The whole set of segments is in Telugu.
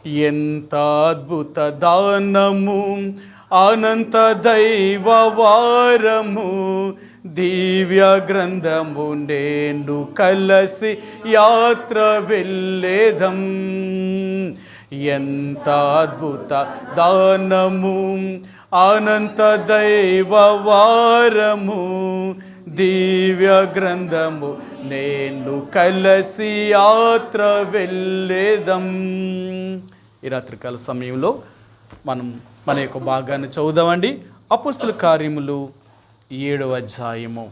ఎంత అద్భుత దానము, అనంత దైవ వారము, దివ్య గ్రంథము నేను కలసి యాత్ర వెళ్ళేదం. ఎంత అద్భుత దానము, అనంత దైవ వారము, దివ్య గ్రంథము నేను కలసి యాత్ర వెళ్ళేదం. ఈ రాత్రికాల సమయంలో మనం మన యొక్క భాగాన్ని చదువుదామండి. అపోస్తల కార్యములు 7వ అధ్యాయము.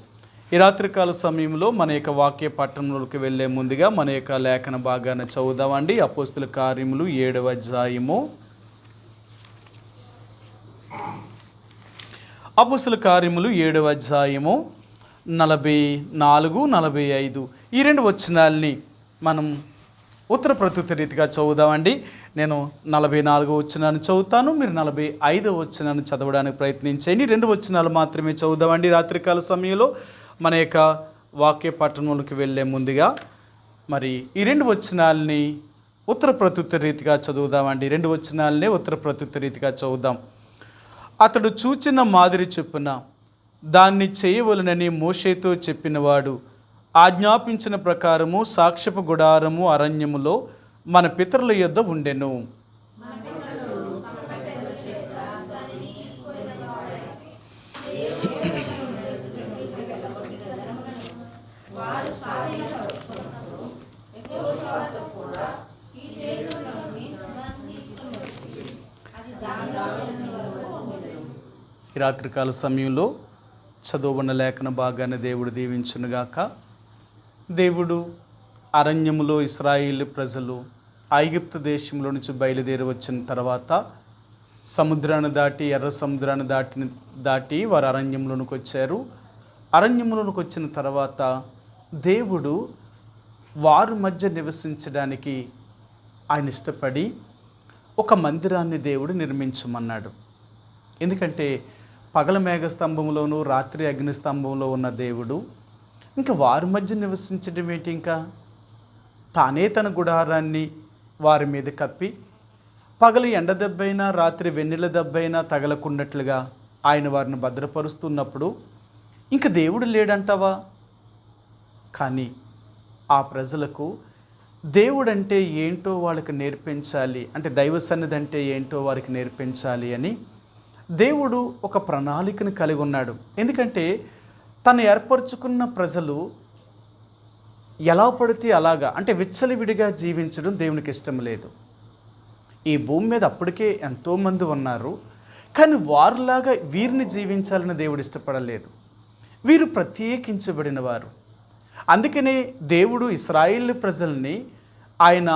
ఈ రాత్రికాల సమయంలో మన యొక్క వాక్య పట్టణంలోకి వెళ్ళే ముందుగా మన యొక్క లేఖన భాగాన్ని చదువుదామండి. అపోస్తల కార్యములు 7వ అధ్యాయము. అపోస్తల కార్యములు 7వ అధ్యాయము 44, 45 ఈ రెండు వచనాల్ని మనం ఉత్తర ప్రత్యుత్తర రీతిగా చదువుదామండి. నేను 44వ వచనాన్ని చదువుతాను, మీరు 45వ వచనాన్ని చదవడానికి ప్రయత్నించండి. రెండు వచనాలు మాత్రమే చదువుదామండి. రాత్రికాల సమయంలో మన యొక్క వాక్య పట్టణంలోకి వెళ్ళే ముందుగా మరి ఈ రెండు వచనాల్ని ఉత్తర ప్రత్యుత్తర రీతిగా చదువుదామండి. రెండు వచనాలనే ఉత్తర ప్రత్యుత్తర రీతిగా చదువుదాం. అతడు చూచిన మాదిరి చొప్పున దాన్ని చేయవలనని మోషేతో చెప్పినవాడు ఆజ్ఞాపించిన ప్రకారము సాక్ష్యపు గుడారము అరణ్యములో మన పితరుల యొద్ద ఉండెను. ఈ రాత్రికాల సమయంలో చదువున్న లేఖన భాగాన్ని దేవుడు దీవించునుగాక. దేవుడు అరణ్యములో ఇశ్రాయేలు ప్రజలు ఐగుప్తు దేశంలో నుంచి బయలుదేరి వచ్చిన తర్వాత సముద్రాన్ని దాటి ఎర్ర సముద్రాన్ని దాటి వారు అరణ్యంలోనికి వచ్చారు. అరణ్యంలోనికి వచ్చిన తర్వాత దేవుడు వారి మధ్య నివసించడానికి ఆయన ఇష్టపడి ఒక మందిరాన్ని దేవుడు నిర్మించమన్నాడు. ఎందుకంటే పగల మేఘస్తంభంలోనూ రాత్రి అగ్నిస్తంభంలో ఉన్న దేవుడు ఇంకా వారి మధ్య నివసించడం ఏంటి, ఇంకా తానే తన గుడారాన్ని వారి మీద కప్పి పగలు ఎండ దెబ్బైనా రాత్రి వెన్నెల దెబ్బైనా తగలకున్నట్లుగా ఆయన వారిని భద్రపరుస్తున్నప్పుడు ఇంకా దేవుడు లేడంటావా? కానీ ఆ ప్రజలకు దేవుడంటే ఏంటో వాళ్ళకి నేర్పించాలి, అంటే దైవ సన్నిధి అంటే ఏంటో వారికి నేర్పించాలి అని దేవుడు ఒక ప్రణాళికను కలిగి ఉన్నాడు. ఎందుకంటే తను ఏర్పరచుకున్న ప్రజలు ఎలా పడితే అలాగా, అంటే విచ్చలవిడిగా జీవించడం దేవునికి ఇష్టం లేదు. ఈ భూమి మీద అప్పటికే ఎంతోమంది ఉన్నారు, కానీ వారిలాగా వీరిని జీవించాలని దేవుడు ఇష్టపడలేదు. వీరు ప్రత్యేకించబడిన వారు. అందుకనే దేవుడు ఇశ్రాయేలు ప్రజల్ని ఆయన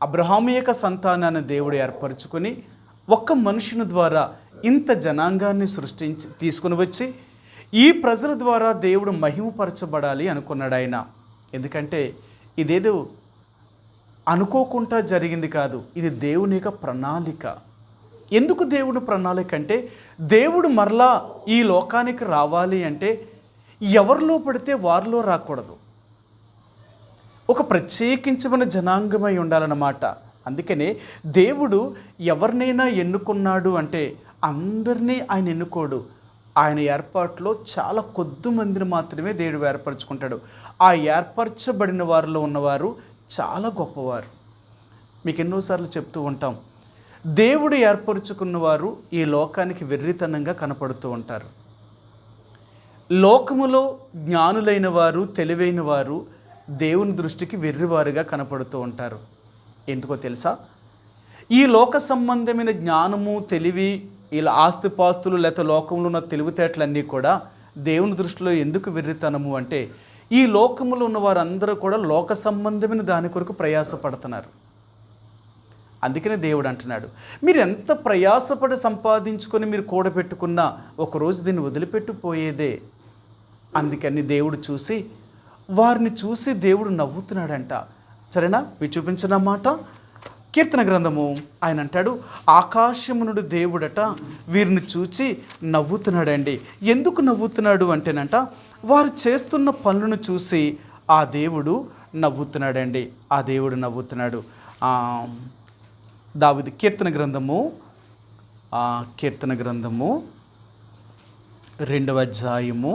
అబ్రహాము యొక్క సంతానాన్ని దేవుడు ఏర్పరచుకొని ఒక్క మనుషుని ద్వారా ఇంత జనాంగాన్ని సృష్టించి తీసుకుని వచ్చి ఈ ప్రజల ద్వారా దేవుడు మహిమపరచబడాలి అనుకున్నాడు ఆయన. ఎందుకంటే ఇదేదో అనుకోకుండా జరిగింది కాదు, ఇది దేవుని యొక్క ప్రణాళిక. ఎందుకు దేవుడు ప్రణాళిక అంటే దేవుడు మరలా ఈ లోకానికి రావాలి అంటే ఎవరిలో పడితే వారిలో రాకూడదు, ఒక ప్రత్యేకించబడిన జనాంగమై ఉండాలన్నమాట. అందుకనే దేవుడు ఎవరినైనా ఎన్నుకున్నాడు అంటే అందరినీ ఆయన ఎన్నుకోడు. ఆయన ఏర్పాటులో చాలా కొద్ది మందిని మాత్రమే దేవుడు ఏర్పరచుకుంటాడు. ఆ ఏర్పరచబడిన వారిలో ఉన్నవారు చాలా గొప్పవారు. మీకు ఎన్నోసార్లు చెప్తూ ఉంటాం, దేవుడు ఏర్పరచుకున్న వారు ఈ లోకానికి వెర్రితనంగా కనపడుతూ ఉంటారు. లోకములో జ్ఞానులైన వారు, తెలివైన వారు దేవుని దృష్టికి వెర్రివారుగా కనపడుతూ ఉంటారు. ఎందుకో తెలుసా? ఈ లోక సంబంధమైన జ్ఞానము, తెలివి, ఇలా ఆస్తిపాస్తులు లేకపోతే లోకంలో ఉన్న తెలివితేటలన్నీ కూడా దేవుని దృష్టిలో ఎందుకు వెర్రితనము అంటే ఈ లోకములో ఉన్న వారందరూ కూడా లోక సంబంధమైన దాని కొరకు ప్రయాసపడుతున్నారు. అందుకనే దేవుడు అంటున్నాడు, మీరు ఎంత ప్రయాసపడి సంపాదించుకొని మీరు కూడబెట్టుకున్నా ఒకరోజు దీన్ని వదిలిపెట్టిపోయేదే. అందుకని దేవుడు వారిని చూసి దేవుడు నవ్వుతున్నాడంట. సరేనా? మీరు చూపించిన మాట కీర్తన గ్రంథము ఆయన అంటాడు, ఆకాశమునుడు దేవుడట వీరిని చూచి నవ్వుతున్నాడండి. ఎందుకు నవ్వుతున్నాడు అంటేనంట వారు చేస్తున్న పనులను చూసి ఆ దేవుడు నవ్వుతున్నాడండి. ఆ దేవుడు నవ్వుతున్నాడు. దావీదు కీర్తన గ్రంథము 2వ అధ్యాయము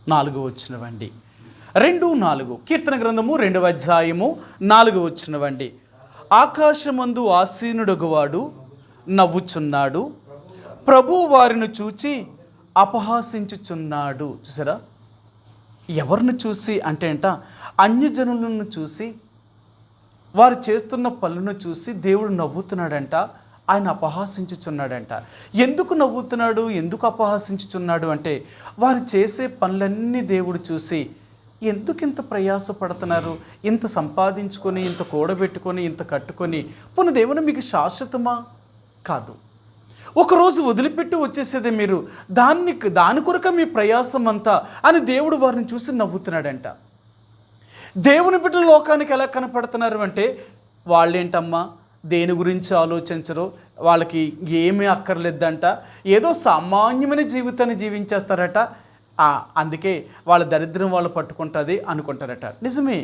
4వ వచనమండి. 2:4 కీర్తన గ్రంథము 2వ అధ్యాయము 4వ వచనమండి. ఆకాశమందు ఆసీనుడగువాడు నవ్వుచున్నాడు, ప్రభువు వారిని చూచి అపహాసించుచున్నాడు. చూసారా, ఎవరిని చూసి అంటే అన్యజనులను చూసి, వారు చేస్తున్న పనులను చూసి దేవుడు నవ్వుతున్నాడంట, ఆయన అపహాసించుచున్నాడంట. ఎందుకు నవ్వుతున్నాడు, ఎందుకు అపహాసించుచున్నాడు అంటే, వారు చేసే పనులన్నీ దేవుడు చూసి ఎందుకు ఇంత ప్రయాసపడుతున్నారు, ఇంత సంపాదించుకొని, ఇంత కూడబెట్టుకొని, ఇంత కట్టుకొని, పోనీ దేవుని మీకు శాశ్వతమా? కాదు. ఒకరోజు వదిలిపెట్టి వచ్చేసేదే మీరు, దాని కొరక మీ ప్రయాసం అంతా అని దేవుడు వారిని చూసి నవ్వుతున్నాడంట. దేవుని బిడ్డలు లోకానికి ఎలా కనపడుతున్నారు అంటే, వాళ్ళేంటమ్మా దేని గురించి ఆలోచించరు, వాళ్ళకి ఏమీ అక్కర్లేదంట, ఏదో సామాన్యమైన జీవితాన్ని జీవించేస్తారట, అందుకే వాళ్ళ దరిద్రం వాళ్ళు పట్టుకుంటుంది అనుకుంటారట. నిజమే,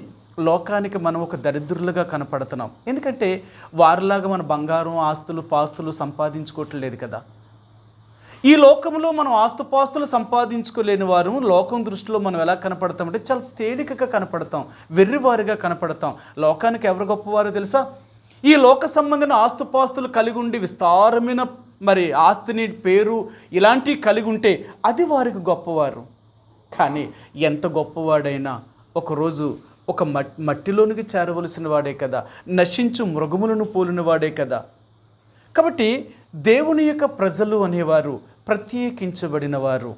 లోకానికి మనం ఒక దరిద్రులుగా కనపడుతున్నాం. ఎందుకంటే వారిలాగా మన బంగారం, ఆస్తులు, పాస్తులు సంపాదించుకోవట్లేదు కదా. ఈ లోకంలో మనం ఆస్తుపాస్తులు సంపాదించుకోలేని వారు లోకం దృష్టిలో మనం ఎలా కనపడతామంటే చాలా తేలికగా కనపడతాం, వెర్రివారిగా కనపడతాం. లోకానికి ఎవరు గొప్పవారో తెలుసా? ఈ లోక సంబంధించిన ఆస్తుపాస్తులు కలిగి ఉండి విస్తారమైన ఆస్తిని, పేరు ఇలాంటివి కలిగి ఉంటే అది వారికి గొప్పవారు. కానీ ఎంత గొప్పవాడైనా ఒకరోజు ఒక మట్టిలోనికి చేరవలసిన వాడే కదా, నశించు మృగములను పోలిన వాడే కదా. కాబట్టి దేవుని యొక్క ప్రజలు అనేవారు ప్రత్యేకించబడిన వారు.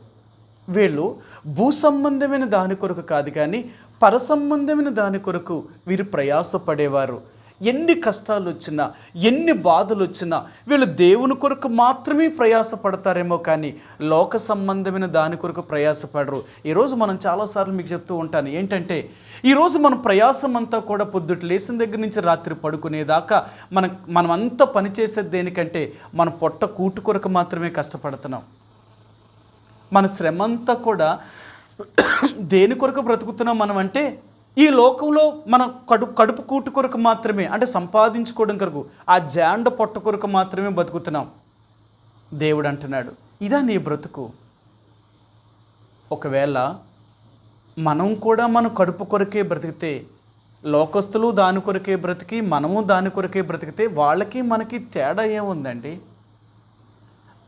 వీళ్ళు భూ సంబంధమైన దాని కొరకు కాదు, కానీ పర సంబంధమైన దాని కొరకు వీరు ప్రయాసపడేవారు. ఎన్ని కష్టాలు వచ్చినా, ఎన్ని బాధలు వచ్చినా వీళ్ళు దేవుని కొరకు మాత్రమే ప్రయాసపడతారేమో కానీ లోక సంబంధమైన దాని కొరకు ప్రయాసపడరు. ఈరోజు మనం చాలాసార్లు మీకు చెప్తూ ఉంటాను ఏంటంటే, ఈరోజు మన ప్రయాసం అంతా కూడా పొద్దుట లేచిన దగ్గర నుంచి రాత్రి పడుకునేదాకా మనమంతా పనిచేసేది దేనికంటే మన పొట్ట కూటు కొరకు మాత్రమే కష్టపడుతున్నాం. మన శ్రమ అంతా కూడా దేని కొరకు బ్రతుకుతున్నాం మనం అంటే, ఈ లోకంలో మన కడుపు కూటు కొరకు మాత్రమే, అంటే సంపాదించుకోవడం కొరకు, ఆ జాండ పొట్ట కొరకు మాత్రమే బతుకుతున్నాం. దేవుడు అంటున్నాడు, ఇదా నీ బ్రతుకు? ఒకవేళ మనం కూడా మన కడుపు కొరకే బ్రతికితే, లోకస్తులు దాని కొరకే బ్రతికి మనము దాని కొరకే బ్రతికితే వాళ్ళకి మనకి తేడా ఏముందండి?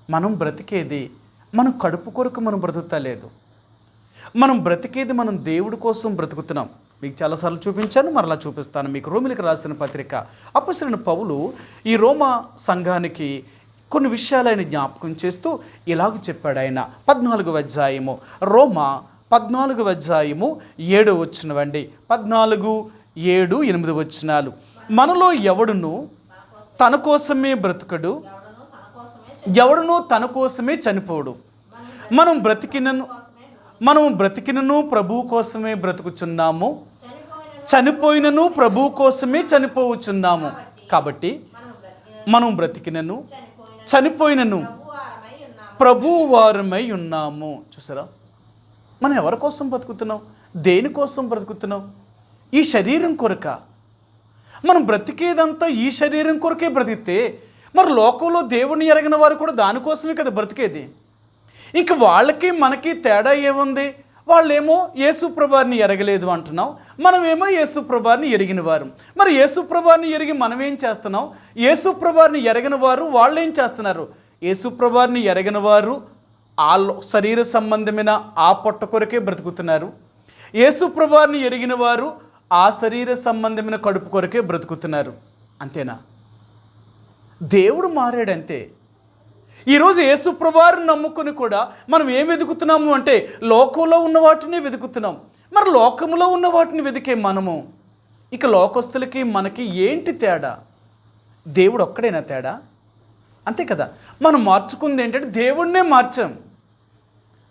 మనం బ్రతికేది మనం కడుపు కొరకు మనం బ్రతుకుతలేదు, మనం బ్రతికేది మనం దేవుడి కోసం బ్రతుకుతున్నాం. మీకు చాలాసార్లు చూపించాను, మరలా చూపిస్తాను మీకు. రోమిలకు రాసిన పత్రిక అపొస్తలుడైన పౌలు ఈ రోమా సంఘానికి కొన్ని విషయాలు ఆయన జ్ఞాపకం చేస్తూ ఇలాగ చెప్పాడు. ఆయన 14వ అధ్యాయము, రోమా 14వ అధ్యాయము 7వ వచనమండి, 14, 7, 8 వచనాలు. మనలో ఎవడును తన కోసమే బ్రతుకడు, ఎవడును తన కోసమే చనిపోడు. మనం బ్రతికినను ప్రభువు కోసమే బ్రతుకుచున్నాము, చనిపోయినను ప్రభువు కోసమే చనిపోవచ్చున్నాము. కాబట్టి మనం బ్రతికినను చనిపోయినను ప్రభువు వారమై ఉన్నాము. చూసారా, మనం ఎవరి కోసం బ్రతుకుతున్నాం, దేనికోసం బ్రతుకుతున్నాం? ఈ శరీరం కొరక. మనం బ్రతికేదంతా ఈ శరీరం కొరకే బ్రతికితే మరి లోకంలో దేవుని ఎరగిన వారు కూడా దానికోసమే కదా బ్రతికేది. ఇంక వాళ్ళకి మనకి తేడా ఏముంది? వాళ్ళేమో యేసుప్రభుని ఎరగలేదు అంటున్నాం, మనమేమో యేసుప్రభుని ఎరిగిన వారు. మరి యేసుప్రభుని ఎరిగి మనం ఏం చేస్తున్నాం? యేసుప్రభుని ఎరగిన వారు వాళ్ళు ఏం చేస్తున్నారు? యేసుప్రభుని ఎరగిన వారు ఆ శరీర సంబంధమైన ఆ పొట్ట కొరకే బ్రతుకుతున్నారు. యేసుప్రభుని ఎరిగిన వారు ఆ శరీర సంబంధమైన కడుపు కొరకే బ్రతుకుతున్నారు. అంతేనా? దేవుడు మారాడంతే. ఈరోజు యేసుప్రభుని నమ్ముకుని కూడా మనం ఏం వెతుకుతున్నాము అంటే లోకంలో ఉన్న వాటిని వెతుకుతున్నాం. మరి లోకంలో ఉన్న వాటిని వెతికే మనము ఇక లోకస్తులకి మనకి ఏంటి తేడా? దేవుడు ఒక్కడైనా తేడా? అంతే కదా. మనం మార్చుకుంది ఏంటంటే దేవుడినే మార్చాం.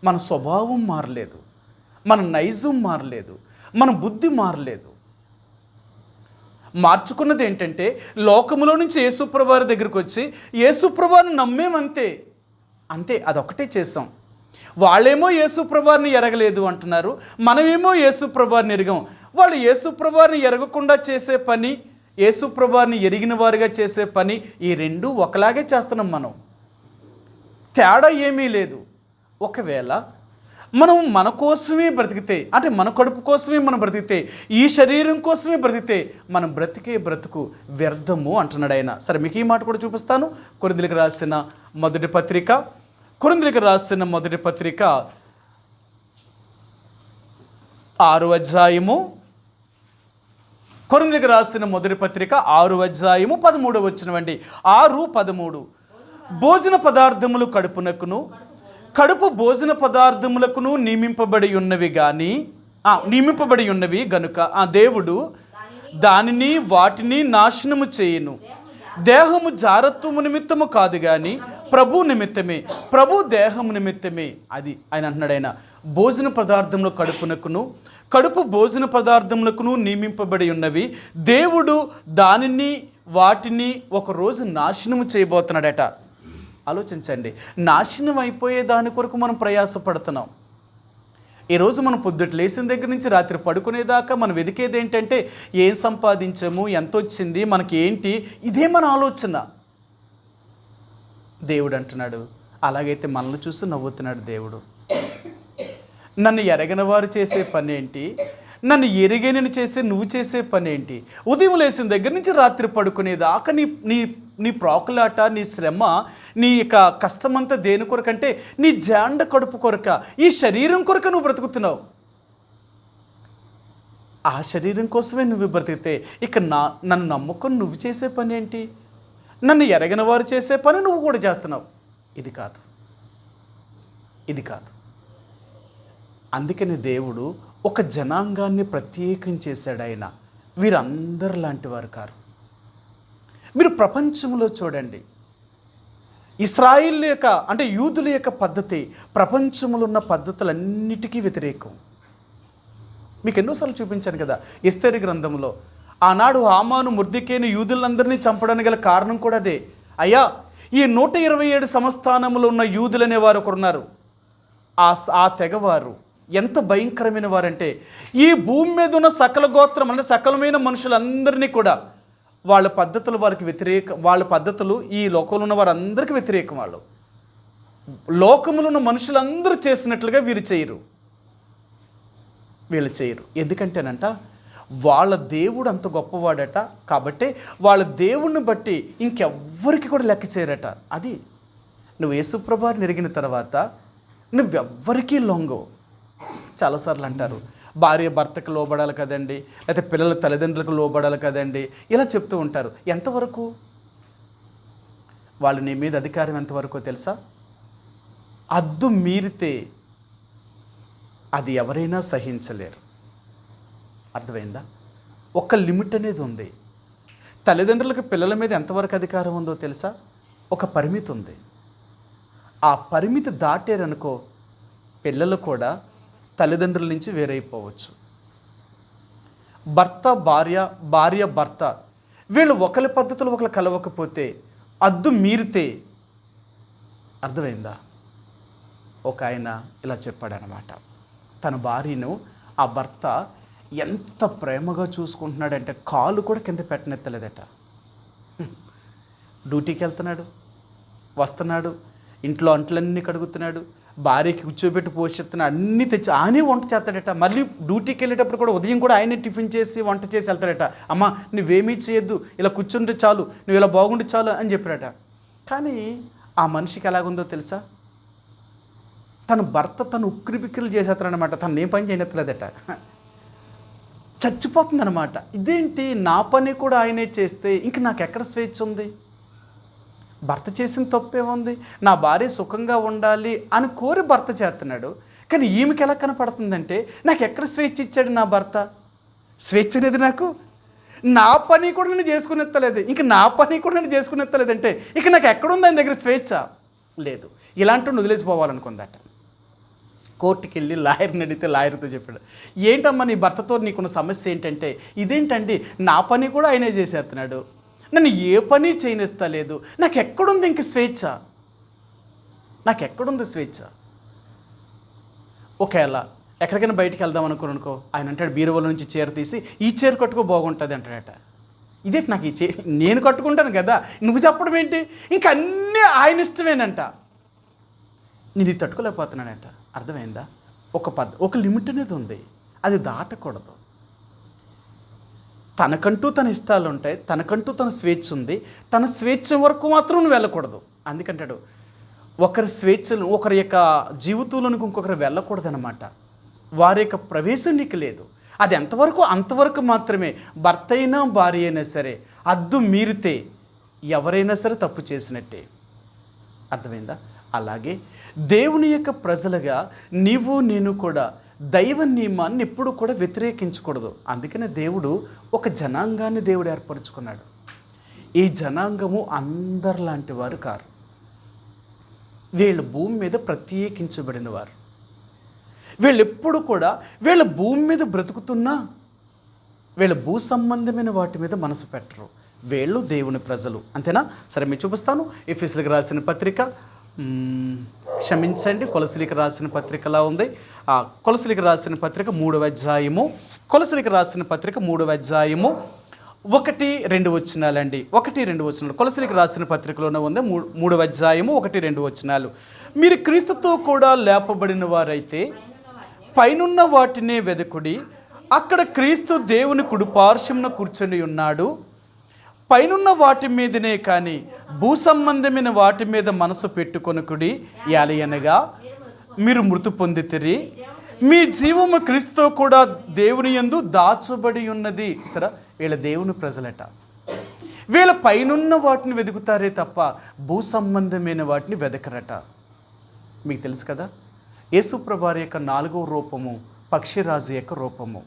మన స్వభావం మారలేదు, మన నైజం మారలేదు, మన బుద్ధి మారలేదు. మార్చుకున్నది ఏంటంటే లోకములో నుంచి యేసుప్రభువారి దగ్గరికి వచ్చి యేసుప్రభువారిని నమ్మేమంతే. అంతే, అదొకటే చేసాం. వాళ్ళేమో యేసుప్రభుని ఎరగలేదు అంటున్నారు, మనమేమో యేసుప్రభుని ఎరగం. వాళ్ళు యేసుప్రభుని ఎరగకుండా చేసే పని, యేసుప్రభుని ఎరిగిన వారిగా చేసే పని, ఈ రెండు ఒకలాగే చేస్తున్నాం మనం. తేడా ఏమీ లేదు. ఒకవేళ మనం మన కోసమే బ్రతికితే, అంటే మన కడుపు కోసమే మనం బ్రతికితే, ఈ శరీరం కోసమే బ్రతికితే మనం బ్రతికే బ్రతుకు వ్యర్థము అంటున్నాడు ఆయన. సరే, మీకు ఈ మాట కూడా చూపిస్తాను. కొరింథీయులకు రాసిన మొదటి పత్రిక 6వ అధ్యాయము, కొరింథీయులకు రాసిన మొదటి పత్రిక 6వ అధ్యాయము 13వ వచనం అండి. 6:13 భోజన పదార్థములు కడుపునకును, కడుపు భోజన పదార్థములకును నియమింపబడి ఉన్నవి గనుక దేవుడు దానిని వాటిని నాశనము చేయును. దేహము జారత్వము నిమిత్తము కాదు కానీ ప్రభు నిమిత్తమే, ప్రభు దేహము నిమిత్తమే. అది ఆయన అంటున్నాడు. ఆయన భోజన పదార్థములు కడుపునకును, కడుపు భోజన పదార్థములకును నియమింపబడి ఉన్నవి. దేవుడు దానిని వాటిని ఒకరోజు నాశనము చేయబోతున్నాడట. ఆలోచించండి, నాశనం అయిపోయే దాని కొరకు మనం ప్రయాసపడుతున్నాం. ఈరోజు మనం పొద్దుట లేచిన దగ్గర నుంచి రాత్రి పడుకునేదాకా మనం వెతికేది ఏంటంటే, ఏం సంపాదించాము, ఎంత వచ్చింది, మనకి ఏంటి, ఇదే మన ఆలోచన. దేవుడు అంటున్నాడు, అలాగైతే మనల్ని చూసి నవ్వుతున్నాడు దేవుడు. నన్ను ఎరగని వారు చేసే పని ఏంటి, నన్ను ఎరిగేనని నువ్వు చేసే పని ఏంటి? ఉదయం లేచిన దగ్గర నుంచి రాత్రి పడుకునేదాకా నీ నీ నీ ప్రాకులాట, నీ శ్రమ, నీ యొక్క కష్టమంతా దేని కొరకంటే నీ జాండ కడుపు కొరక, ఈ శరీరం కొరక నువ్వు బ్రతుకుతున్నావు. ఆ శరీరం కోసమే నువ్వు బ్రతికితే ఇక నన్ను నమ్ముకొని నువ్వు చేసే పని ఏంటి? నన్ను ఎరగని వారు చేసే పని నువ్వు కూడా చేస్తున్నావు. ఇది కాదు. అందుకని దేవుడు ఒక జనాంగాన్ని ప్రత్యేకం చేశాడు. ఆయన వీరందరు లాంటి వారు కారు. మీరు ప్రపంచంలో చూడండి, ఇశ్రాయేలు యొక్క అంటే యూదుల యొక్క పద్ధతి ప్రపంచంలో ఉన్న పద్ధతులన్నిటికీ వ్యతిరేకం. మీకు ఎన్నోసార్లు చూపించాను కదా ఎస్తేరు గ్రంథంలో. ఆనాడు హామాను మొర్దెకైను యూదులందరినీ చంపడానికి గల కారణం కూడా అదే. అయ్యా, ఈ 127 సంస్థానంలో ఉన్న యూదులు అనేవారు ఒకరున్నారు. ఆ తెగవారు ఎంత భయంకరమైన వారంటే, ఈ భూమి మీద ఉన్న సకల గోత్రం అంటే సకలమైన మనుషులందరినీ కూడా వాళ్ళ పద్ధతులు వారికి వ్యతిరేక, వాళ్ళ పద్ధతులు ఈ లోకంలో ఉన్న వారందరికీ వ్యతిరేకం. వాళ్ళు లోకములో ఉన్న మనుషులందరూ చేసినట్లుగా వీళ్ళు చేయరు. ఎందుకంటేనంట వాళ్ళ దేవుడు అంత గొప్పవాడట. కాబట్టి వాళ్ళ దేవుణ్ణి బట్టి ఇంకెవ్వరికి కూడా లెక్క చేయరట. అది నువ్వు యేసుప్రభువుని ఎరిగిన తర్వాత నువ్వెవ్వరికీ లొంగవు. చాలాసార్లు అంటారు, భార్య భర్తకు లోబడాలి కదండి, లేకపోతే పిల్లల తల్లిదండ్రులకు లోబడాలి కదండి, ఇలా చెప్తూ ఉంటారు. ఎంతవరకు? వాళ్ళు నీ మీద అధికారం ఎంతవరకు తెలుసా? అద్దు మీరితే అది ఎవరైనా సహించలేరు. అర్థమైందా? ఒక లిమిట్ అనేది ఉంది. తల్లిదండ్రులకు పిల్లల మీద ఎంతవరకు అధికారం ఉందో తెలుసా? ఒక పరిమితి ఉంది. ఆ పరిమితి దాటారనుకో పిల్లలు కూడా తల్లిదండ్రుల నుంచి వేరైపోవచ్చు. భర్త భార్య, భార్య భర్త, వీళ్ళు ఒకరి పద్ధతులు ఒకరు కలవకపోతే అద్దు మీరితే, అర్థమైందా? ఒక ఆయన ఇలా చెప్పాడనమాట. తన భార్యను ఆ భర్త ఎంత ప్రేమగా చూసుకుంటున్నాడంటే కాలు కూడా కింద పెట్టనెత్తలేదట. డ్యూటీకి వెళ్తున్నాడు, వస్తున్నాడు, ఇంట్లో అంట్లన్నీ కడుగుతున్నాడు, భార్యకి కూర్చోబెట్టి పోషిస్తున్నాడు, అన్నీ తెచ్చి ఆయనే వంట చేస్తాడట. మళ్ళీ డ్యూటీకి వెళ్ళేటప్పుడు కూడా ఉదయం కూడా ఆయనే టిఫిన్ చేసి వంట చేసి వెళ్తాడట. అమ్మ నువ్వేమీ చేయొద్దు, ఇలా కూర్చుంటే చాలు, నువ్వు ఇలా బాగుండి చాలు అని చెప్పాడట. కానీ ఆ మనిషికి ఎలాగుందో తెలుసా? తన భర్త తను ఉక్కిరి బిక్కిరి చేసేస్తాడనమాట. తను ఏం పని చేయనట్లేదట, చచ్చిపోతుందనమాట. ఇదేంటి, నా పని కూడా ఆయనే చేస్తే ఇంక నాకు ఎక్కడ స్వేచ్ఛ ఉంది? భర్త చేసిన తప్పే ఉంది, నా భార్య సుఖంగా ఉండాలి అని కోరి భర్త చేస్తున్నాడు. కానీ ఈమెకి ఎలా కనపడుతుందంటే నాకు ఎక్కడ స్వేచ్ఛ ఇచ్చాడు నా భర్త? స్వేచ్ఛ అనేది నాకు, నా పని కూడా నేను చేసుకునేత్తలేదు, ఇంక నా పని కూడా నేను చేసుకునేత్తలేదంటే ఇక నాకు ఎక్కడుంది ఆయన దగ్గర స్వేచ్ఛ? లేదు. ఇలాంటి వదిలేసిపోవాలనుకుందట. కోర్టుకి వెళ్ళి లాయర్ని అడిగితే లాయర్తో చెప్పాడు, ఏంటమ్మా నీ భర్తతో నీకున్న సమస్య ఏంటంటే, ఇదేంటండి నా పని కూడా ఆయనే చేసేస్తున్నాడు, నన్ను ఏ పని చేయనిస్తలేదు, నాకు ఎక్కడుంది ఇంక స్వేచ్ఛ? నాకు ఎక్కడుంది స్వేచ్ఛ? ఒకవేళ ఎక్కడికైనా బయటికి వెళ్దాం అనుకో ఆయన అంటాడు బీరువాల నుంచి చీర తీసి ఈ చీర కట్టుకో బాగుంటుంది అంటాడట. ఇదేంటి నాకు ఈ చీర నేను కట్టుకుంటాను కదా, నువ్వు చెప్పడం ఏంటి? ఇంక అన్నీ ఆయన ఇష్టమేనంట. నేను ఇది తట్టుకోలేకపోతున్నానంట. అర్థమైందా? ఒక లిమిట్ అనేది ఉంది, అది దాటకూడదు. తనకంటూ తన ఇష్టాలు ఉంటాయి, తనకంటూ తన స్వేచ్ఛ ఉంది. తన స్వేచ్ఛ వరకు మాత్రం నువ్వు వెళ్ళకూడదు. అందుకంటాడు ఒకరి స్వేచ్ఛలు, ఒకరి యొక్క జీవితంలోనికి ఇంకొకరు వెళ్ళకూడదనమాట. వారి యొక్క ప్రవేశం నీకు లేదు. అది ఎంతవరకు అంతవరకు మాత్రమే. భర్త అయినా భార్య అయినా సరే అద్దు మీరితే ఎవరైనా సరే తప్పు చేసినట్టే. అర్థమైందా? అలాగే దేవుని యొక్క ప్రజలుగా నీవు నేను కూడా దైవ నియమాన్ని ఎప్పుడు కూడా వ్యతిరేకించకూడదు. అందుకనే దేవుడు ఒక జనాంగాన్ని దేవుడు ఏర్పరచుకున్నాడు. ఈ జనాంగము అందరిలాంటి వారు కారు. వీళ్ళు భూమి మీద ప్రత్యేకించబడిన వారు. వీళ్ళు ఎప్పుడు కూడా వీళ్ళ భూమి మీద బ్రతుకుతున్నా వీళ్ళ భూ సంబంధమైన వాటి మీద మనసు పెట్టరు. వీళ్ళు దేవుని ప్రజలు. అంతేనా? సరే మీకు చూపిస్తాను. ఎఫెసీయులకు రాసిన పత్రిక, క్షమించండి, కొలసీలకు రాసిన పత్రికలా ఉంది. కొలసీలకు రాసిన పత్రిక 3వ అధ్యాయము, కొలసీలకు రాసిన పత్రిక 3వ అధ్యాయము 1-2 వచనాలండి. 1-2 వచనాలు కొలసీలకు రాసిన పత్రికలోనే ఉంది. 3వ అధ్యాయము 1-2 వచనాలు. మీరు క్రీస్తుతో కూడా లేపబడిన వారైతే పైనున్న వాటినే వెదకుడి, అక్కడ క్రీస్తు దేవుని కుడిపార్శ్వమున కూర్చొని ఉన్నాడు. పైనున్న వాటి మీదనే కానీ భూ సంబంధమైన వాటి మీద మనసు పెట్టుకొనుకుడి. యాలయనగా మీరు మృతి పొందితిరి, మీ జీవము క్రీస్తుతో కూడా దేవుని యందు దాచబడి ఉన్నది. సరే, వీళ్ళ దేవుని ప్రజలట. వీళ్ళ పైనున్న వాటిని వెతుకుతారే తప్ప భూ సంబంధమైన వాటిని వెదకరట. మీకు తెలుసు కదా, యేసుప్రభు యొక్క 4వ రూపము పక్షిరాజు యొక్క రూపము.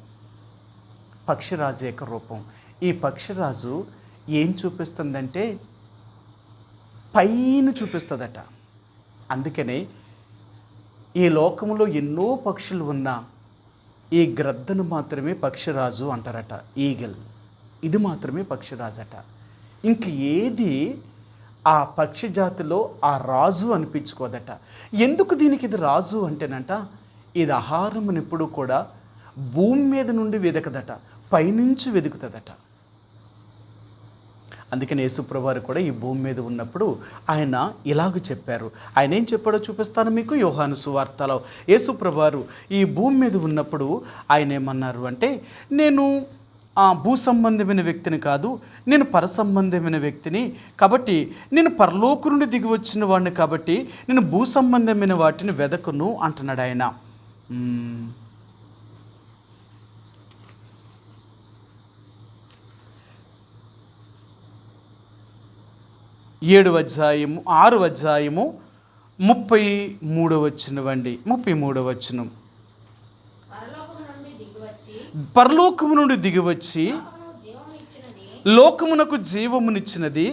పక్షిరాజు యొక్క రూపం. ఈ పక్షిరాజు ఏం చూపిస్తుందంటే పైన చూపిస్తుందట. అందుకనే ఈ లోకంలో ఎన్నో పక్షులు ఉన్నా ఈ గ్రద్దను మాత్రమే పక్షిరాజు అంటారట. ఈగల్, ఇది మాత్రమే పక్షిరాజట. ఇంక ఏది ఆ పక్షి జాతిలో ఆ రాజు అనిపించుకోదట. ఎందుకు దీనికి ఇది రాజు అంటేనంట, ఇది ఆహారమును ఎప్పుడు కూడా భూమి మీద నుండి వెదకదట, పైనుంచి వెతుకుతుందట. అందుకని యేసుప్రభువారు కూడా ఈ భూమి మీద ఉన్నప్పుడు ఆయన ఇలాగ చెప్పారు. ఆయన ఏం చెప్పాడో చూపిస్తాను మీకు. యోహాను సువార్తలో యేసుప్రభువారు ఈ భూమి మీద ఉన్నప్పుడు ఆయన ఏమన్నారు అంటే, నేను భూ సంబంధమైన వ్యక్తిని కాదు, నేను పరసంబంధమైన వ్యక్తిని. కాబట్టి నేను పరలోకం నుండి దిగి వచ్చిన వాడిని, కాబట్టి నేను భూ సంబంధమైన వాటిని వెదకును అంటున్నాడు ఆయన. 6వ అధ్యాయము 33వ వచనం అండి. 33వ వచనం. పరలోకము నుండి దిగివచ్చి లోకమునకు జీవమునిచ్చినది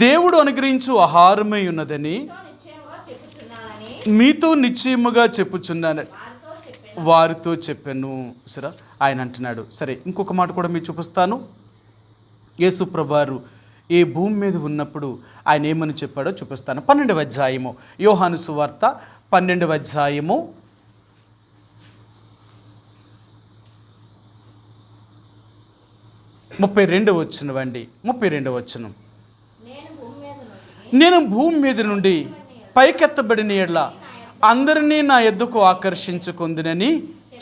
దేవుడు అనుగ్రహించు ఆహారమై ఉన్నదని మీతో నిశ్చయముగా చెప్పుచున్నాను వారితో చెప్పాను. సరే, ఆయన అంటున్నాడు. సరే, ఇంకొక మాట కూడా మీకు చూపిస్తాను. యేసుప్రభువారు ఈ భూమి మీద ఉన్నప్పుడు ఆయన ఏమని చెప్పాడో చూపిస్తాను. 12వ అధ్యాయము, యోహాను సువార్త 12వ అధ్యాయము 32వ వచనం అండి. 32వ వచనం. నేను భూమి మీద నుండి పైకెత్తబడిన యెడల అందరినీ నా యొద్దకు ఆకర్షించుకుందునని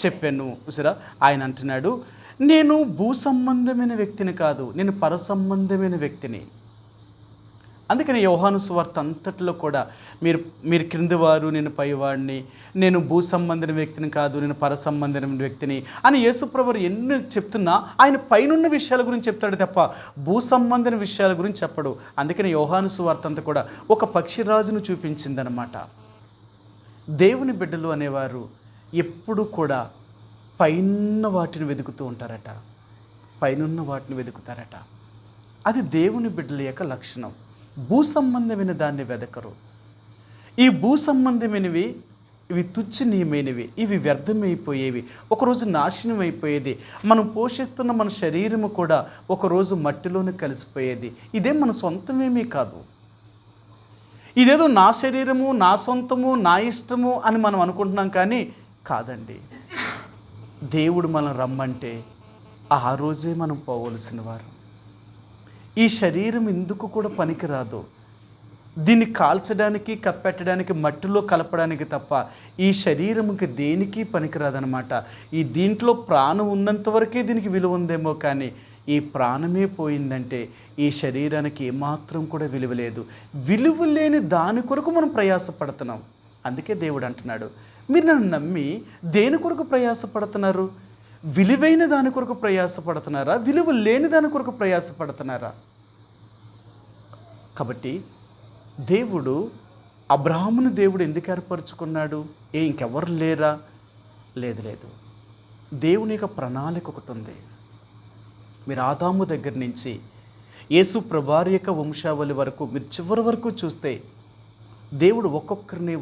చెప్పాను. సరే, ఆయన అంటున్నాడు, నేను భూ సంబంధమైన వ్యక్తిని కాదు, నేను పరసంబంధమైన వ్యక్తిని. అందుకని యోహాను సువార్త అంతట్లో కూడా మీరు క్రిందివారు, నేను పైవాడిని, నేను భూ సంబంధమైన వ్యక్తిని కాదు, నేను పరసంబంధమైన వ్యక్తిని అని యేసుప్రభువు ఎన్ని చెప్తున్నా ఆయన పైనున్న విషయాల గురించి చెప్తాడు తప్ప భూ సంబంధమైన విషయాల గురించి చెప్పడు. అందుకని యోహాను సువార్త అంతా కూడా ఒక పక్షిరాజును చూపించిందనమాట. దేవుని బిడ్డలు అనేవారు ఎప్పుడు కూడా పైన వాటిని వెతుకుతూ ఉంటారట, పైనున్న వాటిని వెతుకుతారట. అది దేవుని బిడ్డల యొక్క లక్షణం. భూ సంబంధమైన దాన్ని వెదకరు. ఈ భూ సంబంధమైనవి ఇవి తుచ్చనీయమైనవి, ఇవి వ్యర్థమైపోయేవి, ఒకరోజు నాశనం అయిపోయేది. మనం పోషిస్తున్న మన శరీరము కూడా ఒకరోజు మట్టిలోనే కలిసిపోయేది. ఇదే మన సొంతమేమీ కాదు. ఇదేదో నా శరీరము, నా సొంతము, నా ఇష్టము అని మనం అనుకుంటున్నాం, కానీ కాదండి. దేవుడు మనం రమ్మంటే ఆ రోజే మనం పోవలసిన వారు. ఈ శరీరం ఎందుకు కూడా పనికిరాదు. దీన్ని కాల్చడానికి, కప్పెట్టడానికి, మట్టిలో కలపడానికి తప్ప ఈ శరీరంకి దేనికి పనికిరాదనమాట. దీంట్లో ప్రాణం ఉన్నంత వరకే దీనికి విలువ ఉందేమో, కానీ ఈ ప్రాణమే పోయిందంటే ఈ శరీరానికి ఏమాత్రం కూడా విలువ లేదు. విలువ లేని దాని కొరకు మనం ప్రయాసపడుతున్నాం. అందుకే దేవుడు అంటున్నాడు, మీరు నన్ను నమ్మి దేని కొరకు ప్రయాసపడుతున్నారు? విలువైన దాని కొరకు ప్రయాసపడుతున్నారా? విలువ లేని దాని కొరకు ప్రయాసపడుతున్నారా? కాబట్టి దేవుడు, అబ్రాహామును దేవుడు ఎందుకు ఏర్పరచుకున్నాడు? ఇంకెవరు లేరా? లేదు. దేవుని యొక్క ప్రణాళిక ఒకటి ఉంది. మీరు ఆదాము దగ్గర నుంచి యేసు ప్రభువారి యొక్క వంశావళి వరకు మీరు చివరి వరకు చూస్తే దేవుడు ఒక్కొక్కరిని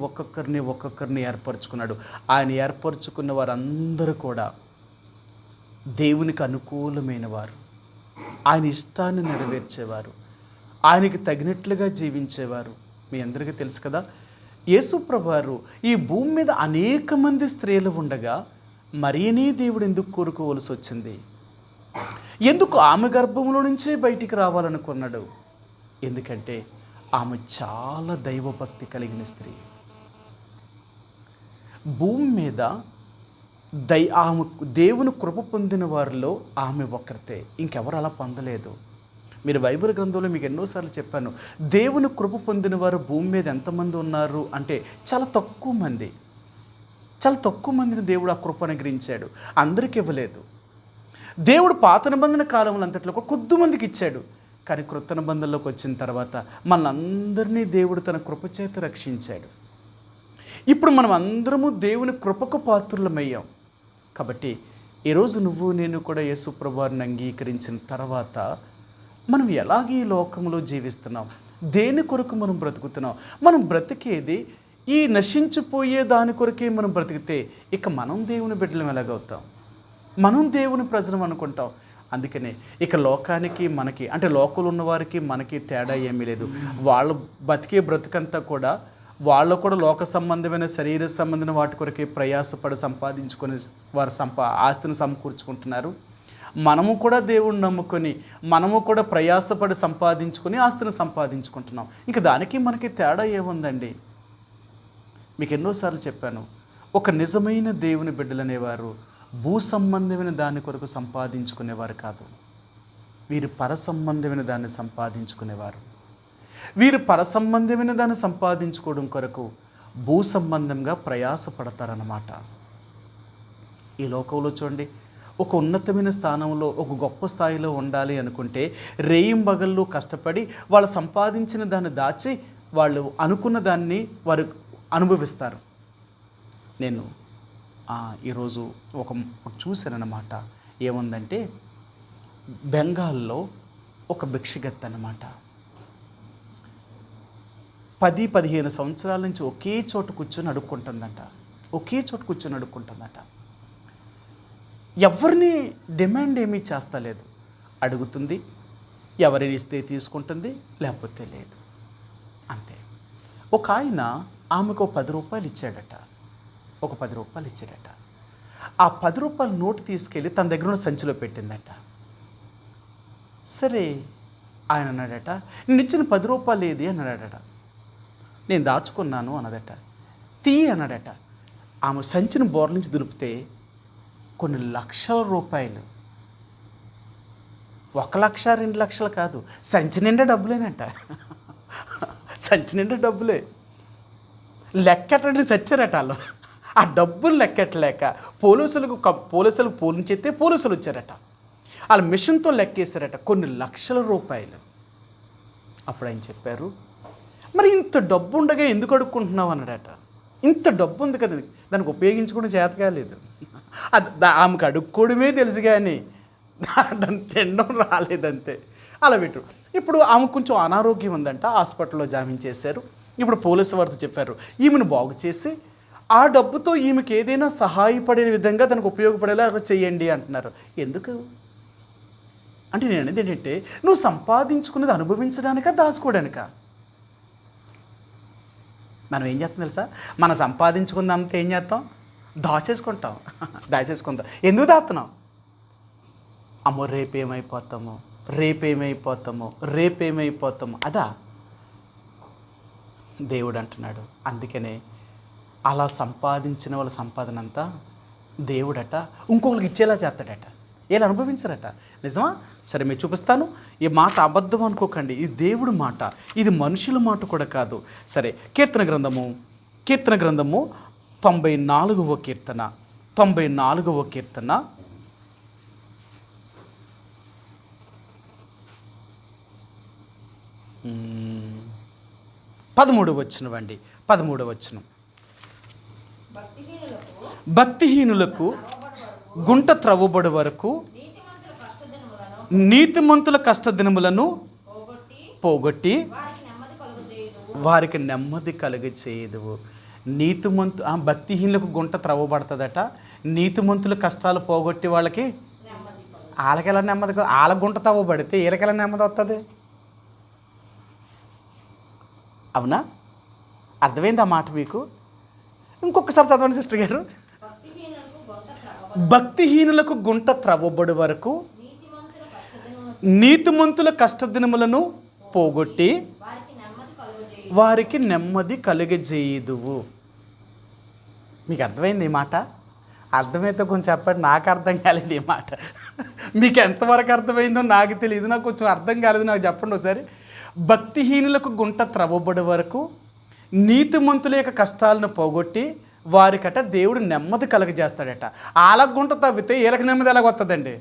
ఏర్పరచుకున్నాడు. ఆయన ఏర్పరచుకున్న వారందరూ కూడా దేవునికి అనుకూలమైన వారు, ఆయన ఇష్టాన్ని నెరవేర్చేవారు, ఆయనకి తగినట్లుగా జీవించేవారు. మీ అందరికీ తెలుసు కదా, యేసు ప్రభువారు ఈ భూమి మీద అనేక మంది స్త్రీలు ఉండగా మరియనే దేవుడు ఎందుకు కోరుకోవలసి వచ్చింది? ఎందుకు ఆమె గర్భంలో నుంచే బయటికి రావాలనుకున్నాడు? ఎందుకంటే ఆమె చాలా దైవభక్తి కలిగిన స్త్రీ. భూమి మీద ఆమె దేవుని కృప పొందిన వారిలో ఆమె ఒక్కరితే, ఇంకెవరు అలా పొందలేదు. మీరు బైబిల్ గ్రంథంలో మీకు ఎన్నోసార్లు చెప్పాను, దేవుని కృప పొందిన వారు భూమి మీద ఎంతమంది ఉన్నారు అంటే చాలా తక్కువ మందిని దేవుడు ఆ కృప అనుగ్రహించాడు. అందరికీ ఇవ్వలేదు. దేవుడు పాత నిబంధన కాలంలో అంతట్లో కొద్ది మందికి ఇచ్చాడు, కానీ క్రొత్త నిబంధనలోకి వచ్చిన తర్వాత మనందరినీ దేవుడు తన కృప చేత రక్షించాడు. ఇప్పుడు మనం అందరము దేవుని కృపకు పాత్రులమయ్యాం. కాబట్టి ఈరోజు నువ్వు నేను కూడా యేసు ప్రభువారిని అంగీకరించిన తర్వాత మనం ఎలాగ ఈ లోకంలో జీవిస్తున్నాం? దేని కొరకు మనం బ్రతుకుతున్నాం? మనం బ్రతికేది ఈ నశించిపోయే దాని కొరకే మనం బ్రతికితే ఇక మనం దేవుని బిడ్డలం ఎలాగవుతాం? మనం దేవుని ప్రజలం అనుకుంటాం. అందుకనే ఇక లోకానికి మనకి, అంటే లోకంలో ఉన్నవారికి మనకి తేడా ఏమీ లేదు. వాళ్ళు బతికే బ్రతుకంతా కూడా వాళ్ళు కూడా లోక సంబంధమైన, శరీర సంబంధమైన వాటి కొరకే ప్రయాసపడి సంపాదించుకొని వారు ఆస్తిని సమకూర్చుకుంటున్నారు. మనము కూడా దేవుణ్ణి నమ్ముకొని మనము కూడా ప్రయాసపడి సంపాదించుకొని ఆస్తిని సంపాదించుకుంటున్నాం. ఇక దానికి మనకి తేడా ఏముందండి? మీకు ఎన్నోసార్లు చెప్పాను, ఒక నిజమైన దేవుని బిడ్డలు అనేవారు భూ సంబంధమైన దాని కొరకు సంపాదించుకునేవారు కాదు. వీరు పరసంబంధమైన దాన్ని సంపాదించుకునేవారు. వీరు పరసంబంధమైన దాన్ని సంపాదించుకోవడం కొరకు భూ సంబంధంగా ప్రయాసపడతారన్నమాట. ఈ లోకంలో చూడండి, ఒక ఉన్నతమైన స్థానంలో, ఒక గొప్ప స్థాయిలో ఉండాలి అనుకుంటే రేయింబగళ్ళు కష్టపడి వాళ్ళు సంపాదించిన దాన్ని దాచి వాళ్ళు అనుకున్న దాన్ని వారు అనుభవిస్తారు. నేను ఈరోజు ఒకటి చూశానన్నమాట. ఏముందంటే, బెంగాల్లో ఒక భిక్షగత్త అన్నమాట 10-15 సంవత్సరాల నుంచి ఒకే చోట కూర్చొని అడుక్కుంటుందట. ఎవరిని డిమాండ్ ఏమీ చేస్తలేదు. అడుగుతుంది, ఎవరిని ఇస్తే తీసుకుంటుంది, లేకపోతే లేదు, అంతే. ఒక ఆయన ఆమెకు 10 రూపాయలు ఇచ్చాడట. ఆ 10 రూపాయల నోటు తీసుకెళ్ళి తన దగ్గర ఉన్న సంచిలో పెట్టిందట. సరే ఆయన అన్నాడట, నేను ఇచ్చిన 10 రూపాయలు ఏది అన్నాడట. నేను దాచుకున్నాను అన్నదట. తీయి అన్నాడట. ఆమె సంచిని బోర్ల నుంచి దులిపితే కొన్ని లక్షల రూపాయలు, 1 లక్ష 2 లక్షలు కాదు, సంచి నిండా డబ్బులేనంట. సంచి నిండా డబ్బులే. లెక్కటని చచ్చారట వాళ్ళు. ఆ డబ్బులు లెక్కట్లేక పోలీసులకు ఫోన్ చేస్తే పోలీసులు వచ్చారట. వాళ్ళ మిషన్తో లెక్కేశారట కొన్ని లక్షల రూపాయలు. అప్పుడు ఆయన చెప్పారు, మరి ఇంత డబ్బు ఉండగా ఎందుకు అడుక్కుంటున్నావు అన్నాడట. ఇంత డబ్బు ఉంది కదా, దానికి ఉపయోగించుకోవడం చేత కాలేదు. ఆమెకు అడుక్కోవడమే తెలుసు కానీ దాన్ని తినడం రాలేదంతే. అలా పెట్టు. ఇప్పుడు ఆమె కొంచెం అనారోగ్యం ఉందంట, హాస్పిటల్లో జాయిన్ చేశారు. ఇప్పుడు పోలీసు వారితో చెప్పారు, ఈమెను బాగు చేసి ఆ డబ్బుతో ఈమెకి ఏదైనా సహాయపడే విధంగా దానికి ఉపయోగపడేలా చేయండి అంటున్నారు. ఎందుకు అంటే నేను అనేది ఏంటంటే, నువ్వు సంపాదించుకున్నది అనుభవించడానికా, దాచుకోవడానికా? మనం ఏం చేస్తాం తెలుసా, మనం సంపాదించుకుందంతా ఏం చేస్తాం, దాచేసుకుంటాం. ఎందుకు దాస్తున్నాం? అమ్మో రేపేమైపోతామో అదా దేవుడు అంటున్నాడు. అందుకనే అలా సంపాదించిన వాళ్ళ సంపాదన అంతా దేవుడట ఇంకొకరికి ఇచ్చేలా చేస్తాడట, వీళ్ళు అనుభవించరట. నిజమా? సరే మీరు చూపిస్తాను. ఈ మాట అబద్ధం అనుకోకండి, ఇది దేవుడి మాట, ఇది మనుషుల మాట కూడా కాదు. సరే, కీర్తన గ్రంథము 94వ కీర్తన 13వ వచనం. భక్తిహీనులకు గుంట త్రవ్వబడు వరకు నీతిమంతుల కష్టదినములను పోగొట్టి వారికి నెమ్మది కలుగచేయదు. భక్తిహీనులకు గుంట త్రవ్వబడుతుందట, నీతిమంతుల కష్టాలు పోగొట్టి వాళ్ళకి వాళ్ళకెలా నెమ్మది, వాళ్ళ గుంట త్రవ్వబడితే వీళ్ళకెలా నెమ్మది వస్తుంది? అవునా? అర్థమైంది ఆ మాట మీకు? ఇంకొకసారి చదవండి సిస్టర్ గారు. భక్తిహీనులకు గుంట త్రవ్వబడి వరకు నీతిమంతుల కష్టదినములను పోగొట్టి వారికి నెమ్మది కలుగజేయుదువు. మీకు అర్థమైంది ఈ మాట? అర్థమైతే కొంచెం చెప్పండి. నాకు అర్థం కాలేదు ఈ మాట. మీకు ఎంతవరకు అర్థమైందో నాకు తెలియదు, నాకు కొంచెం అర్థం కాలేదు, నాకు చెప్పండి ఒకసారి. భక్తిహీనులకు గుంట త్రవ్వబడి వరకు నీతిమంతుల యొక్క కష్టాలను పోగొట్టి వారికట దేవుడు నెమ్మది కలుగజేస్తాడట. వాళ్ళ గుంట తవ్వితే వీళ్ళకి నెమ్మది ఎలాగొస్తుందండి?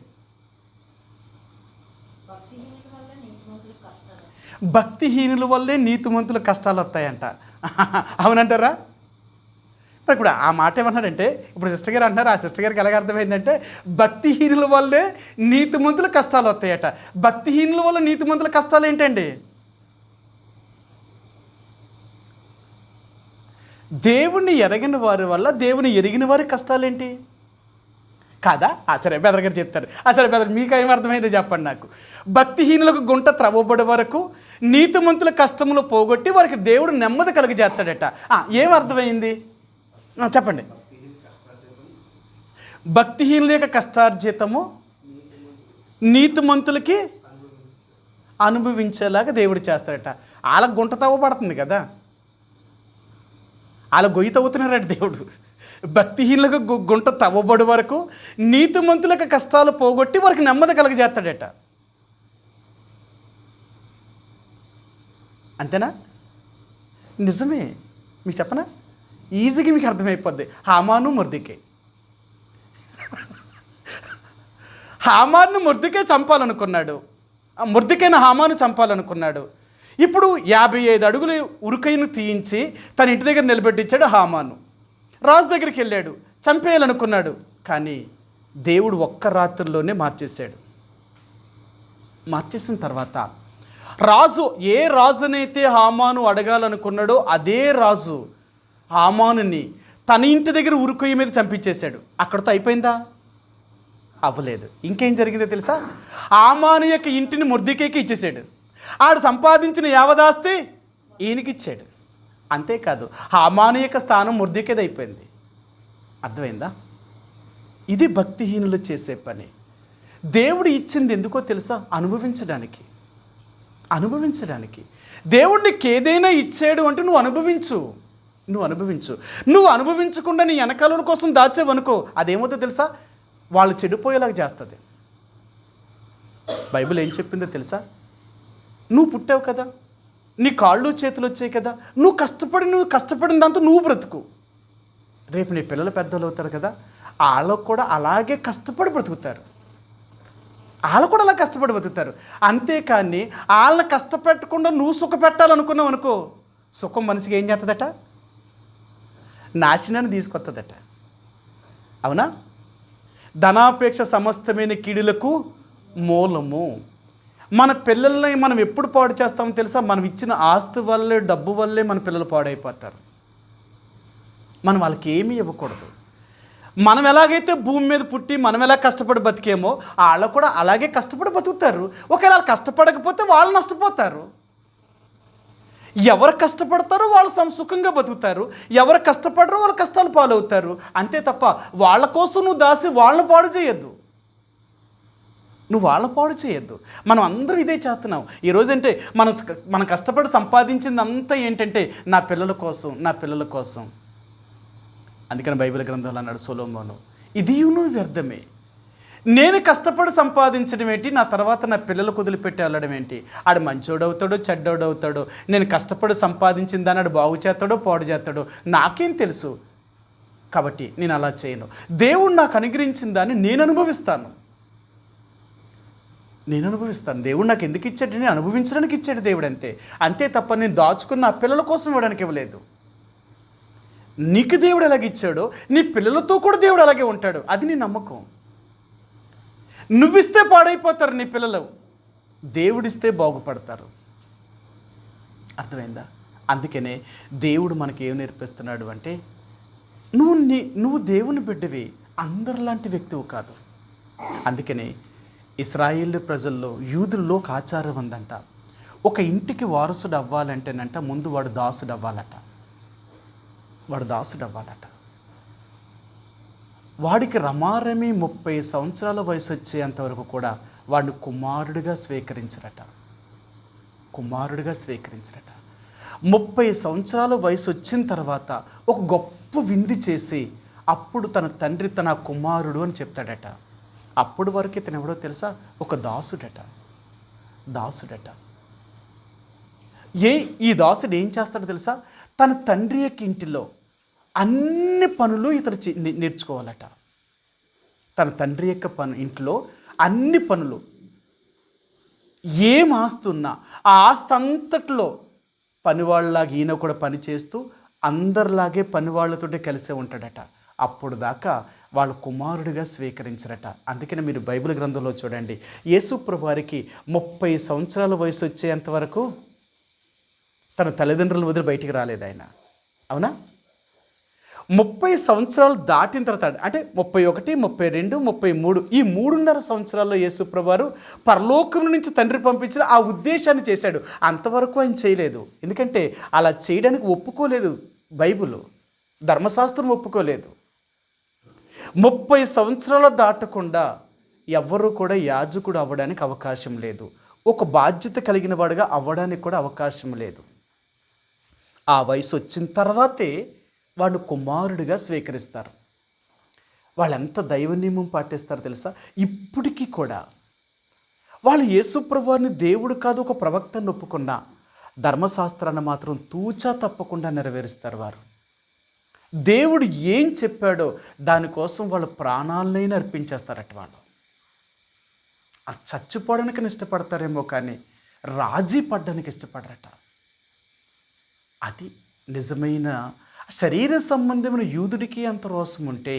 భక్తిహీనుల వల్లే నీతిమంతుల కష్టాలు వస్తాయంట. అవునంటారా? ఇప్పుడు ఆ మాట ఏమన్నారంటే, ఇప్పుడు సిస్టర్ గారు అంటున్నారు, ఆ సిస్టర్ గారికి ఎలాగ అర్థమైందంటే భక్తిహీనుల వల్లే నీతిమంతుల కష్టాలు వస్తాయట. భక్తిహీనుల వల్ల నీతిమంతుల కష్టాలు ఏంటండి? దేవుణ్ణి ఎరగిన వారి వల్ల దేవుని ఎరిగిన వారి కష్టాలేంటి కాదా? సరే బెదర్ గారు చెప్తారు. సరే బెదర్, మీకు ఏం అర్థమైందో చెప్పండి నాకు. భక్తిహీనులకు గుంట త్రవ్వబడి వరకు నీతిమంతుల కష్టములు పోగొట్టి వారికి దేవుడు నెమ్మది కలుగజేస్తాడట. ఏం అర్థమైంది చెప్పండి. భక్తిహీనుల యొక్క కష్టార్జితము నీతిమంతులకి అనుభవించేలాగా దేవుడు చేస్తాడట. వాళ్ళ గుంట తవ్వబడుతుంది కదా, వాళ్ళ గొయ్యి తవ్వుతున్నారట దేవుడు. భక్తిహీనులకు గుంట తవ్వబడి వరకు నీతిమంతులకు కష్టాలు పోగొట్టి వారికి నెమ్మది కలుగజేస్తాడట. అంతేనా? నిజమే. మీకు చెప్పనా, ఈజీగా మీకు అర్థమైపోద్ది. హామాను మొర్దెకై. హామాను మొర్దెకై చంపాలనుకున్నాడు, మొర్దెకైన హామాను చంపాలనుకున్నాడు. ఇప్పుడు 55 అడుగులు ఉరుకైను తీయించి తన ఇంటి దగ్గర నిలబెట్టించాడు హామాను. రాజు దగ్గరికి వెళ్ళాడు, చంపేయాలనుకున్నాడు. కానీ దేవుడు ఒక్క రాత్రిలోనే మార్చేసిన తర్వాత రాజు ఏ రాజునైతే హామాను అడగాలనుకున్నాడో అదే రాజు హామానుని తన ఇంటి దగ్గర ఉరుకొయ్య మీద చంపించేశాడు. అక్కడితో అయిపోయిందా? అవ్వలేదు. ఇంకేం జరిగిందో తెలుసా? హామాను యొక్క ఇంటిని మొర్దెకైకి ఇచ్చేసాడు. ఆడు సంపాదించిన యావదాస్తి ఈయనకిచ్చాడు. అంతేకాదు, హామాను యొక్క స్థానం మొర్దెకైది అయిపోయింది. అర్థమైందా? ఇది భక్తిహీనులు చేసే పని. దేవుడు ఇచ్చింది ఎందుకో తెలుసా? అనుభవించడానికి. దేవుడు నీకు ఏదైనా ఇచ్చాడు అంటే నువ్వు అనుభవించు. నువ్వు అనుభవించకుండా నీ వెనకాల కోసం దాచేవనుకో, అదేమవుతో తెలుసా? వాళ్ళు చెడిపోయేలాగా చేస్తుంది. బైబిల్ ఏం చెప్పిందో తెలుసా? నువ్వు పుట్టావు కదా, నీ కాళ్ళు చేతులు వచ్చాయి కదా, నువ్వు కష్టపడిన దాంతో నువ్వు బ్రతుకు. రేపు నీ పిల్లలు పెద్దలు అవుతారు కదా, వాళ్ళకు కూడా అలాగే కష్టపడి బ్రతుకుతారు. అంతేకాని వాళ్ళని కష్టపెట్టకుండా నువ్వు సుఖపెట్టాలనుకున్నావు అనుకో, సుఖం మనిషికి ఏం చేస్తుందట? నాశనాన్ని తీసుకొస్తుందట. అవునా? ధనాపేక్ష సమస్తమైన కీడులకు మూలము. మన పిల్లల్ని మనం ఎప్పుడు పాడు చేస్తామో తెలుసా? మనం ఇచ్చిన ఆస్తి వల్లే, డబ్బు వల్లే మన పిల్లలు పాడైపోతారు. మనం వాళ్ళకి ఏమీ ఇవ్వకూడదు. మనం ఎలాగైతే భూమి మీద పుట్టి మనం ఎలా కష్టపడి బతికేమో వాళ్ళు కూడా అలాగే కష్టపడి బతుకుతారు. ఒకవేళ వాళ్ళు కష్టపడకపోతే వాళ్ళు నష్టపోతారు. ఎవరు కష్టపడతారో వాళ్ళు సుఖంగా బతుకుతారు, ఎవరు కష్టపడరో వాళ్ళ కష్టాలు పాలవుతారు. అంతే తప్ప వాళ్ళ కోసం నువ్వు దాసి వాళ్ళని పాడు చేయొద్దు, నువ్వు వాళ్ళ పాడు చేయొద్దు. మనం అందరూ ఇదే చేస్తున్నాం ఈరోజంటే. మనం కష్టపడి సంపాదించింది అంతా ఏంటంటే నా పిల్లల కోసం, నా పిల్లల కోసం. అందుకని బైబిల్ గ్రంథంలో అన్నాడు సొలొమోను, ఇది నువ్వు వ్యర్థమే. నేను కష్టపడి సంపాదించడం ఏంటి, నా తర్వాత నా పిల్లలకు వదిలిపెట్టి వెళ్ళడం ఏంటి? ఆడు మంచోడవుతాడో చెడ్డోడవుతాడో, నేను కష్టపడి సంపాదించిన దాన్ని ఆడు బాగు చేస్తాడో పాడు చేస్తాడో నాకేం తెలుసు. కాబట్టి నేను అలా చేయను. దేవుడు నాకు అనుగ్రహించిన దాన్ని నేను అనుభవిస్తాను. దేవుడు నాకు ఎందుకు ఇచ్చాడు? నేను అనుభవించడానికి ఇచ్చాడు దేవుడు, అంతే తప్ప నేను దాచుకుని నా పిల్లల కోసం ఇవ్వడానికి ఇవ్వలేదు. నీకు దేవుడు ఎలాగిచ్చాడో నీ పిల్లలతో కూడా దేవుడు అలాగే ఉంటాడు. అది నీ నమ్మకం. నువ్విస్తే పాడైపోతారు నీ పిల్లలు, దేవుడిస్తే బాగుపడతారు. అర్థమైందా? అందుకనే దేవుడు మనకి ఏం నేర్పిస్తున్నాడు అంటే, నువ్వు దేవుని బిడ్డవి, అందరిలాంటి వ్యక్తివి కాదు. అందుకనే ఇశ్రాయేలు ప్రజల్లో, యూదుల్లో ఒక ఆచారం ఉందంట. ఒక ఇంటికి వారసుడు అవ్వాలంటేనంట ముందు వాడు దాసుడు అవ్వాలట. వాడికి రమారమి 30 సంవత్సరాల వయసు వచ్చేంతవరకు కూడా వాడిని కుమారుడిగా స్వీకరించరట. 30 సంవత్సరాల వయసు వచ్చిన తర్వాత ఒక గొప్ప విందు చేసి అప్పుడు తన తండ్రి తన కుమారుడు అని చెప్తాడట. అప్పుడు వరకు ఇతను ఎవడో తెలుసా? ఒక దాసుడట. ఈ దాసుడు ఏం చేస్తాడో తెలుసా? తన తండ్రి యొక్క ఇంటిలో అన్ని పనులు ఇతను నేర్చుకోవాలట. తన తండ్రి యొక్క ఇంట్లో అన్ని పనులు, ఏం ఆస్తున్నా ఆ ఆస్తి అంతట్లో పనివాళ్ళలాగా ఈయన కూడా పని చేస్తూ అందరిలాగే పనివాళ్ళతోటే కలిసే ఉంటాడట. అప్పుడు దాకా వాళ్ళు కుమారుడిగా స్వీకరించరట. అందుకని మీరు బైబిల్ గ్రంథంలో చూడండి, యేసు ప్రభువారికి 30 సంవత్సరాల వయసు వచ్చేంతవరకు తన తల్లిదండ్రులను వదిలి బయటికి రాలేదు ఆయన. అవునా? 30 సంవత్సరాలు దాటిన తర్వాత, అంటే 31, 32, 33, ఈ 3.5 సంవత్సరాల్లో యేసు ప్రభువారు పరలోకం నుంచి తండ్రి పంపించిన ఆ ఉద్దేశాన్ని చేశాడు. అంతవరకు ఆయన చేయలేదు. ఎందుకంటే అలా చేయడానికి ఒప్పుకోలేదు బైబిల్, ధర్మశాస్త్రం ఒప్పుకోలేదు. 30 సంవత్సరాలు దాటకుండా ఎవ్వరూ కూడా యాజకుడు అవ్వడానికి అవకాశం లేదు. ఒక బాధ్యత కలిగిన వాడుగా అవ్వడానికి కూడా అవకాశం లేదు. ఆ వయసు వచ్చిన తర్వాతే వాడిని కుమారుడిగా స్వీకరిస్తారు. వాళ్ళు ఎంత దైవ నియమం పాటిస్తారో తెలుసా? ఇప్పటికీ కూడా వాళ్ళు యేసు ప్రభువారిని దేవుడు కాదు ఒక ప్రవక్తను ఒప్పుకున్నా ధర్మశాస్త్రాన్ని మాత్రం తూచా తప్పకుండా నెరవేరుస్తారు. వారు దేవుడు ఏం చెప్పాడో దానికోసం వాళ్ళ ప్రాణాలనైనా అర్పించేస్తారట. వాళ్ళు చచ్చిపోవడానికి ఇష్టపడతారేమో కానీ రాజీ పడ్డానికి ఇష్టపడరట. అది నిజమైన శరీర సంబంధమైన యూదుడికి అంత రోషం ఉంటే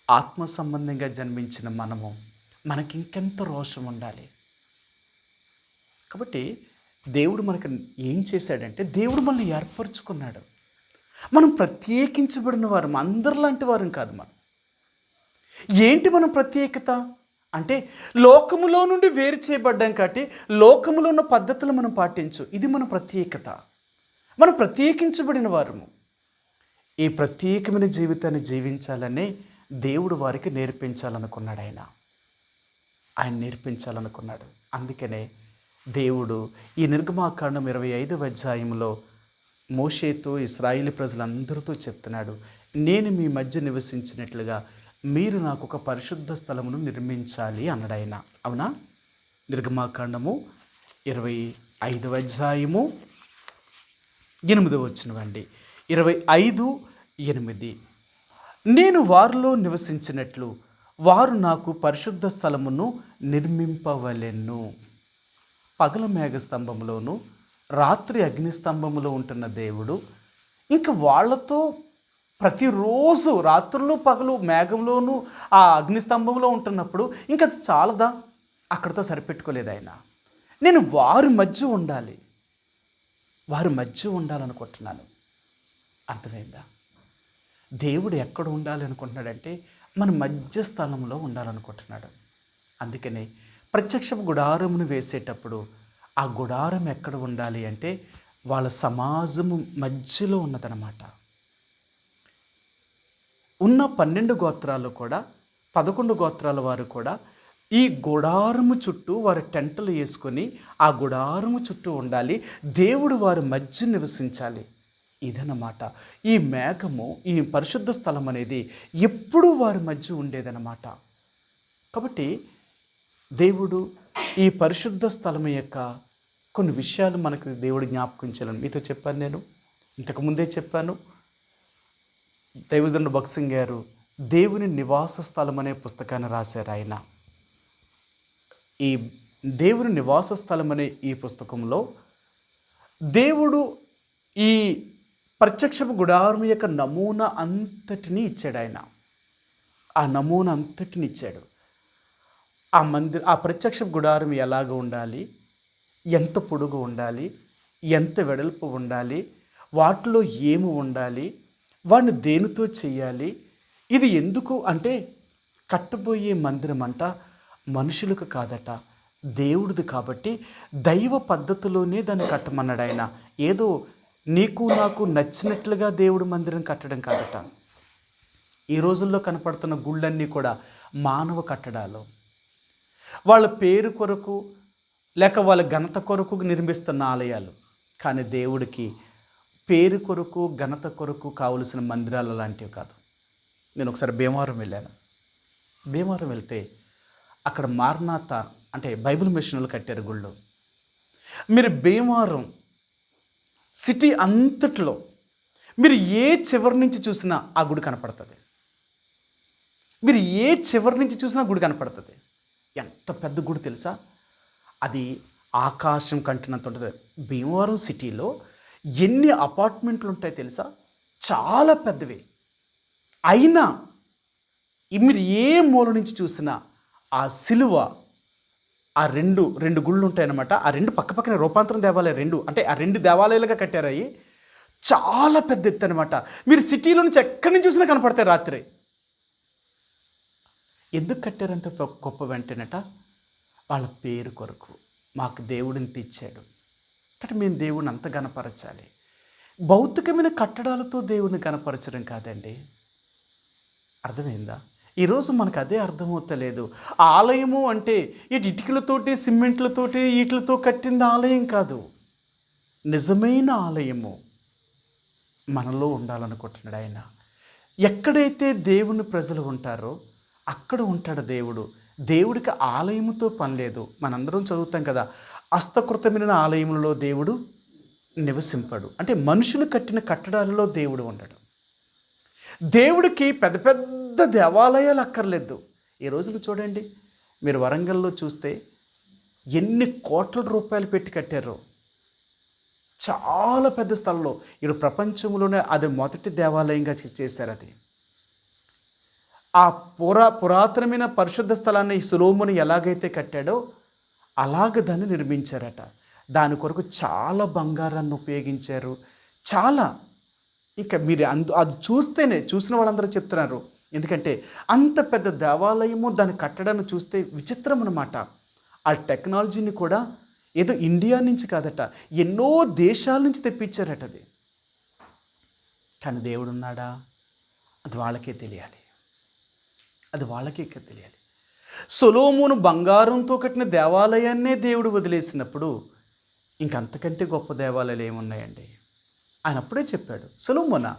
ఆత్మ సంబంధంగా జన్మించిన మనకి ఇంకెంత రోషం ఉండాలి. కాబట్టి దేవుడు మనకు ఏం చేశాడంటే, దేవుడు మనల్ని ఏర్పరచుకున్నాడు. మనం ప్రత్యేకించబడిన వారు, అందరిలాంటి వారం కాదు. ఏంటి మనం ప్రత్యేకత అంటే, లోకములో నుండి వేరు చేయబడ్డాం కాబట్టి లోకములో ఉన్న పద్ధతులు మనం పాటించు, ఇది మన ప్రత్యేకత. మనం ప్రత్యేకించబడిన వారము. ఈ ప్రత్యేకమైన జీవితాన్ని జీవించాలని దేవుడు వారికి నేర్పించాలనుకున్నాడు. ఆయన నేర్పించాలనుకున్నాడు. అందుకనే దేవుడు ఈ నిర్గమాకాండం 25వ అధ్యాయంలో మోషేతో ఇశ్రాయేలు ప్రజలందరితో చెప్తున్నాడు, నేను మీ మధ్య నివసించినట్లుగా మీరు నాకు ఒక పరిశుద్ధ స్థలమును నిర్మించాలి అన్నాడు ఆయన. అవునా? నిర్గమాకాండము 25వ అధ్యాయము 8వ వచనమండి. 25:8 నేను వారిలో నివసించినట్లు వారు నాకు పరిశుద్ధ స్థలమును నిర్మింపవలెను. పగల మేఘస్తంభంలోను రాత్రి అగ్నిస్తంభములో ఉంటున్న దేవుడు ఇంకా వాళ్ళతో ప్రతిరోజు రాత్రులు పగలు మేఘంలోనూ ఆ అగ్నిస్తంభంలో ఉంటున్నప్పుడు ఇంకా అది చాలదా? అక్కడితో సరిపెట్టుకోలేదు ఆయన. నేను వారి మధ్య ఉండాలనుకుంటున్నాను. అర్థమైందా? దేవుడు ఎక్కడ ఉండాలి అనుకుంటున్నాడంటే మన మధ్య స్థలంలో ఉండాలనుకుంటున్నాడు. అందుకనే ప్రత్యక్ష గుడారమును వేసేటప్పుడు ఆ గుడారం ఎక్కడ ఉండాలి అంటే వాళ్ళ సమాజము మధ్యలో ఉన్నదన్నమాట. ఉన్న 12 గోత్రాలు కూడా 11 గోత్రాల వారు కూడా ఈ గుడారము చుట్టూ వారి టెంటలు వేసుకొని ఆ గుడారము చుట్టూ ఉండాలి. దేవుడు వారి మధ్య నివసించాలి. ఇదన్నమాట. ఈ మేఘము, ఈ పరిశుద్ధ స్థలం అనేది ఎప్పుడూ వారి మధ్య ఉండేదన్నమాట. కాబట్టి దేవుడు ఈ పరిశుద్ధ స్థలం యొక్క కొన్ని విషయాలు మనకు దేవుడు జ్ఞాపకం చేయాలని మీతో చెప్పాను. నేను ఇంతకుముందే చెప్పాను. దైవజనుడు భగత్ సింగ్ గారు దేవుని నివాస స్థలం అనే పుస్తకాన్ని రాశారు. ఆయన ఈ దేవుని నివాస స్థలం అనే ఈ పుస్తకంలో దేవుడు ఈ ప్రత్యక్షపు గుడారం యొక్క నమూనా అంతటినీ ఇచ్చాడు. ఆయన ఆ నమూనా అంతటిని ఇచ్చాడు. ఆ ప్రత్యక్ష గుడారం ఎలాగ ఉండాలి, ఎంత పొడుగు ఉండాలి, ఎంత వెడల్పు ఉండాలి, వాటిలో ఏమి ఉండాలి, వాడిని దేనితో చేయాలి, ఇది ఎందుకు అంటే కట్టబోయే మందిరం అంట మనుషులకు కాదట, దేవుడిది. కాబట్టి దైవ పద్ధతిలోనే దాన్ని కట్టమన్నాడు ఆయన. ఏదో నీకు నాకు నచ్చినట్లుగా దేవుడు మందిరం కట్టడం కాదట. ఈ రోజుల్లో కనపడుతున్న గుళ్ళన్నీ కూడా మానవ కట్టడాలు. వాళ్ళ పేరు కొరకు లేక వాళ్ళ ఘనత కొరకు నిర్మిస్తున్న ఆలయాలు. కానీ దేవుడికి పేరు కొరకు ఘనత కొరకు కావలసిన మందిరాలు లాంటివి కాదు. నేను ఒకసారి భీమవరం వెళ్ళాను. భీమవరం వెళ్తే అక్కడ మారనాథ అంటే బైబిల్ మిషన్లు కట్టారు గుళ్ళు. మీరు భీమవరం సిటీ అంతట్లో మీరు ఏ చివరి నుంచి చూసినా ఆ గుడి కనపడుతుంది. మీరు ఏ చివరి నుంచి చూసినా గుడి కనపడుతుంది. ఎంత పెద్ద గుడి తెలుసా? అది ఆకాశం కంటినంత ఉంటుంది. భీమవరం సిటీలో ఎన్ని అపార్ట్మెంట్లు ఉంటాయి తెలుసా? చాలా పెద్దవి. అయినా మీరు ఏ మూల నుంచి చూసినా ఆ సిలువ, ఆ రెండు గుళ్ళు ఉంటాయన్నమాట. ఆ రెండు పక్కపక్కనే రూపాంతరం దేవాలయం రెండు, అంటే ఆ రెండు దేవాలయాలుగా కట్టారు. అవి చాలా పెద్ద ఎత్తు అనమాట. మీరు సిటీలో నుంచి ఎక్కడి నుంచి చూసినా కనపడతాయి రాత్రి. ఎందుకు కట్టారంత గొప్ప వెంటనట? వాళ్ళ పేరు కొరకు. మాకు దేవుడిని తెచ్చాడు కాబట్టి మేము దేవుడిని అంత గణపరచాలి. భౌతికమైన కట్టడాలతో దేవుడిని గణపరచడం కాదండి. అర్థమైందా? ఈరోజు మనకు అదే అర్థమవుతలేదు. ఆలయము అంటే ఇటు ఇటుకలతోటి సిమెంట్లతోటి వీటితో కట్టింది ఆలయం కాదు. నిజమైన ఆలయము మనలో ఉండాలనుకుంటున్నాడు ఆయన. ఎక్కడైతే దేవుని ప్రజలు ఉంటారో అక్కడ ఉంటాడు దేవుడు. దేవుడికి ఆలయముతో పని లేదు. మనందరం చదువుతాం కదా, హస్తకృతమైన ఆలయములలో దేవుడు నివసింపడు. అంటే మనుషులు కట్టిన కట్టడాలలో దేవుడు ఉండడు. దేవుడికి పెద్ద పెద్ద దేవాలయాలు అక్కర్లేదు. ఈ రోజులు చూడండి, మీరు వరంగల్లో చూస్తే ఎన్ని కోట్ల రూపాయలు పెట్టి కట్టారో. చాలా పెద్ద స్థలంలో. ఇప్పుడు ప్రపంచంలోనే అది మొదటి దేవాలయంగా చేశారు. అది ఆ పురాతనమైన పరిశుద్ధ స్థలాన్ని సొలొమోను ఎలాగైతే కట్టాడో అలాగ దాన్ని నిర్మించారట. దాని కొరకు చాలా బంగారాన్ని ఉపయోగించారు. చాలా ఇంకా మీరు అది చూసిన వాళ్ళందరూ చెప్తున్నారు. ఎందుకంటే అంత పెద్ద దేవాలయము దాన్ని కట్టడాన్ని చూస్తే విచిత్రం అన్నమాట. ఆ టెక్నాలజీని కూడా ఏదో ఇండియా నుంచి కాదట, ఎన్నో దేశాల నుంచి తెప్పించారట. అది కానీ దేవుడు ఉన్నాడా? అది వాళ్ళకే తెలియాలి. అది వాళ్ళకే తెలియాలి. సొలొమోను బంగారంతో కట్టిన దేవాలయాన్నే దేవుడు వదిలేసినప్పుడు ఇంకంతకంటే గొప్ప దేవాలయాలు ఏమున్నాయండి? ఆయన అప్పుడే చెప్పాడు, సొలొమోనా,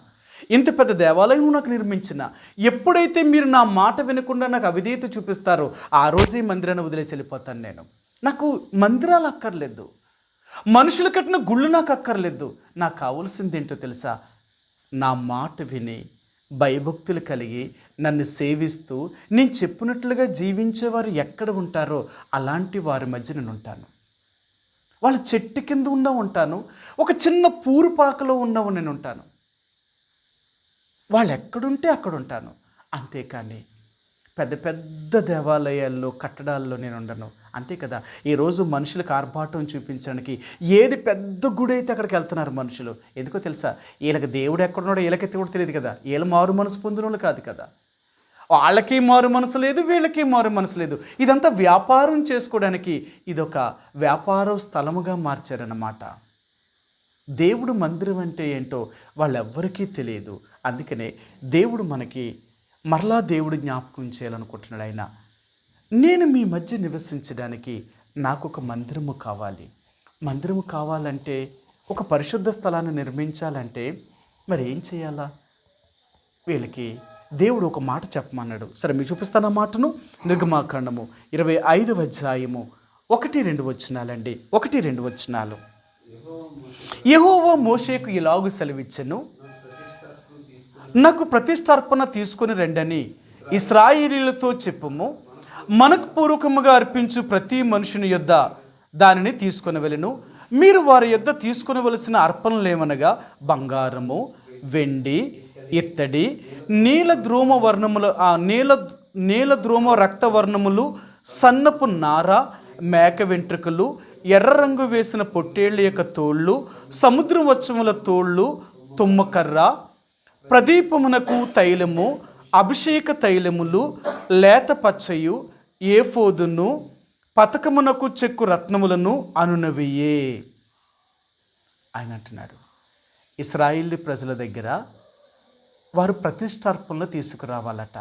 ఇంత పెద్ద దేవాలయం నాకు నిర్మించిన, ఎప్పుడైతే మీరు నా మాట వినకుండా నాకు అవిధేయత చూపిస్తారో ఆ రోజే మందిరాన్ని వదిలేసి వెళ్ళిపోతాను. నాకు మందిరాలు అక్కర్లేదు, మనుషులు కట్టిన గుళ్ళు నాకు అక్కర్లేదు. నాకు కావాల్సింది ఏంటో తెలుసా? నా మాట విని భయభక్తులు కలిగి నన్ను సేవిస్తూ నేను చెప్పినట్లుగా జీవించేవారు ఎక్కడ ఉంటారో అలాంటి వారి మధ్య నేను ఉంటాను. వాళ్ళ చెట్టు కింద ఉంటాను, ఒక చిన్న పూరుపాకలో నేను ఉంటాను. వాళ్ళు ఎక్కడుంటే అక్కడ ఉంటాను. అంతేకాని పెద్ద పెద్ద దేవాలయాల్లో కట్టడాల్లో నేను ఉండను. అంతే కదా, ఈరోజు మనుషులకు ఆర్భాటం చూపించడానికి ఏది పెద్ద గుడి అయితే అక్కడికి వెళ్తున్నారు మనుషులు. ఎందుకో తెలుసా? వీళ్ళకి దేవుడు ఎక్కడున్నాడో వీళ్ళకైతే కూడా తెలియదు కదా. వీళ్ళు మారు మనసు పొందిన వాళ్ళు కాదు కదా. వాళ్ళకి మారు మనసు లేదు, వీళ్ళకి మారు మనసు లేదు. ఇదంతా వ్యాపారం చేసుకోవడానికి ఇదొక వ్యాపార స్థలముగా మార్చారన్నమాట. దేవుడు మందిరం అంటే ఏంటో వాళ్ళెవ్వరికీ తెలియదు. అందుకనే దేవుడు మనకి మరలా దేవుడు జ్ఞాపకం చేయాలనుకుంటున్నాడు. ఆయన, నేను మీ మధ్య నివసించడానికి నాకు ఒక మందిరము కావాలి. మందిరము కావాలంటే, ఒక పరిశుద్ధ స్థలాన్ని నిర్మించాలంటే మరి ఏం చేయాలా? వీళ్ళకి దేవుడు ఒక మాట చెప్పమన్నాడు. సరే, మీకు చూపిస్తాను ఆ మాటను. నిర్గమాకాండము 25వ అధ్యాయము 1-2 వచనాలండి. 1-2 వచనాలు. యెహోవా మోషేకు ఇలాగు సెలవిచ్చెను, నాకు ప్రతిష్టార్పణ తీసుకొని రండని ఇశ్రాయేలీయులతో చెప్పుము. మనకు పూర్వకముగా అర్పించు ప్రతి మనుషుని యొద్ద దానిని తీసుకొని వెళ్ళును. మీరు వారి యొద్ద తీసుకొనవలసిన అర్పణలేమనగా బంగారము, వెండి, ఇత్తడి, నీలద్రోమ వర్ణముల నీలద్రోమ రక్తవర్ణములు, సన్నపు నార, మేక వెంట్రుకలు, ఎర్ర రంగు వేసిన పొట్టేళ్ళ యొక్క తోళ్ళు, సముద్ర వత్సముల తోళ్ళు, తుమ్మకర్ర, ప్రదీపమునకు తైలము, అభిషేక తైలములు, లేత పచ్చయు, ఏఫోదును, పతకమునకు చెక్కు రత్నములను అనునవియే. ఆయన అంటున్నాడు, ఇశ్రాయేలు ప్రజల దగ్గర వారు ప్రతిష్టార్పణలు తీసుకురావాలట.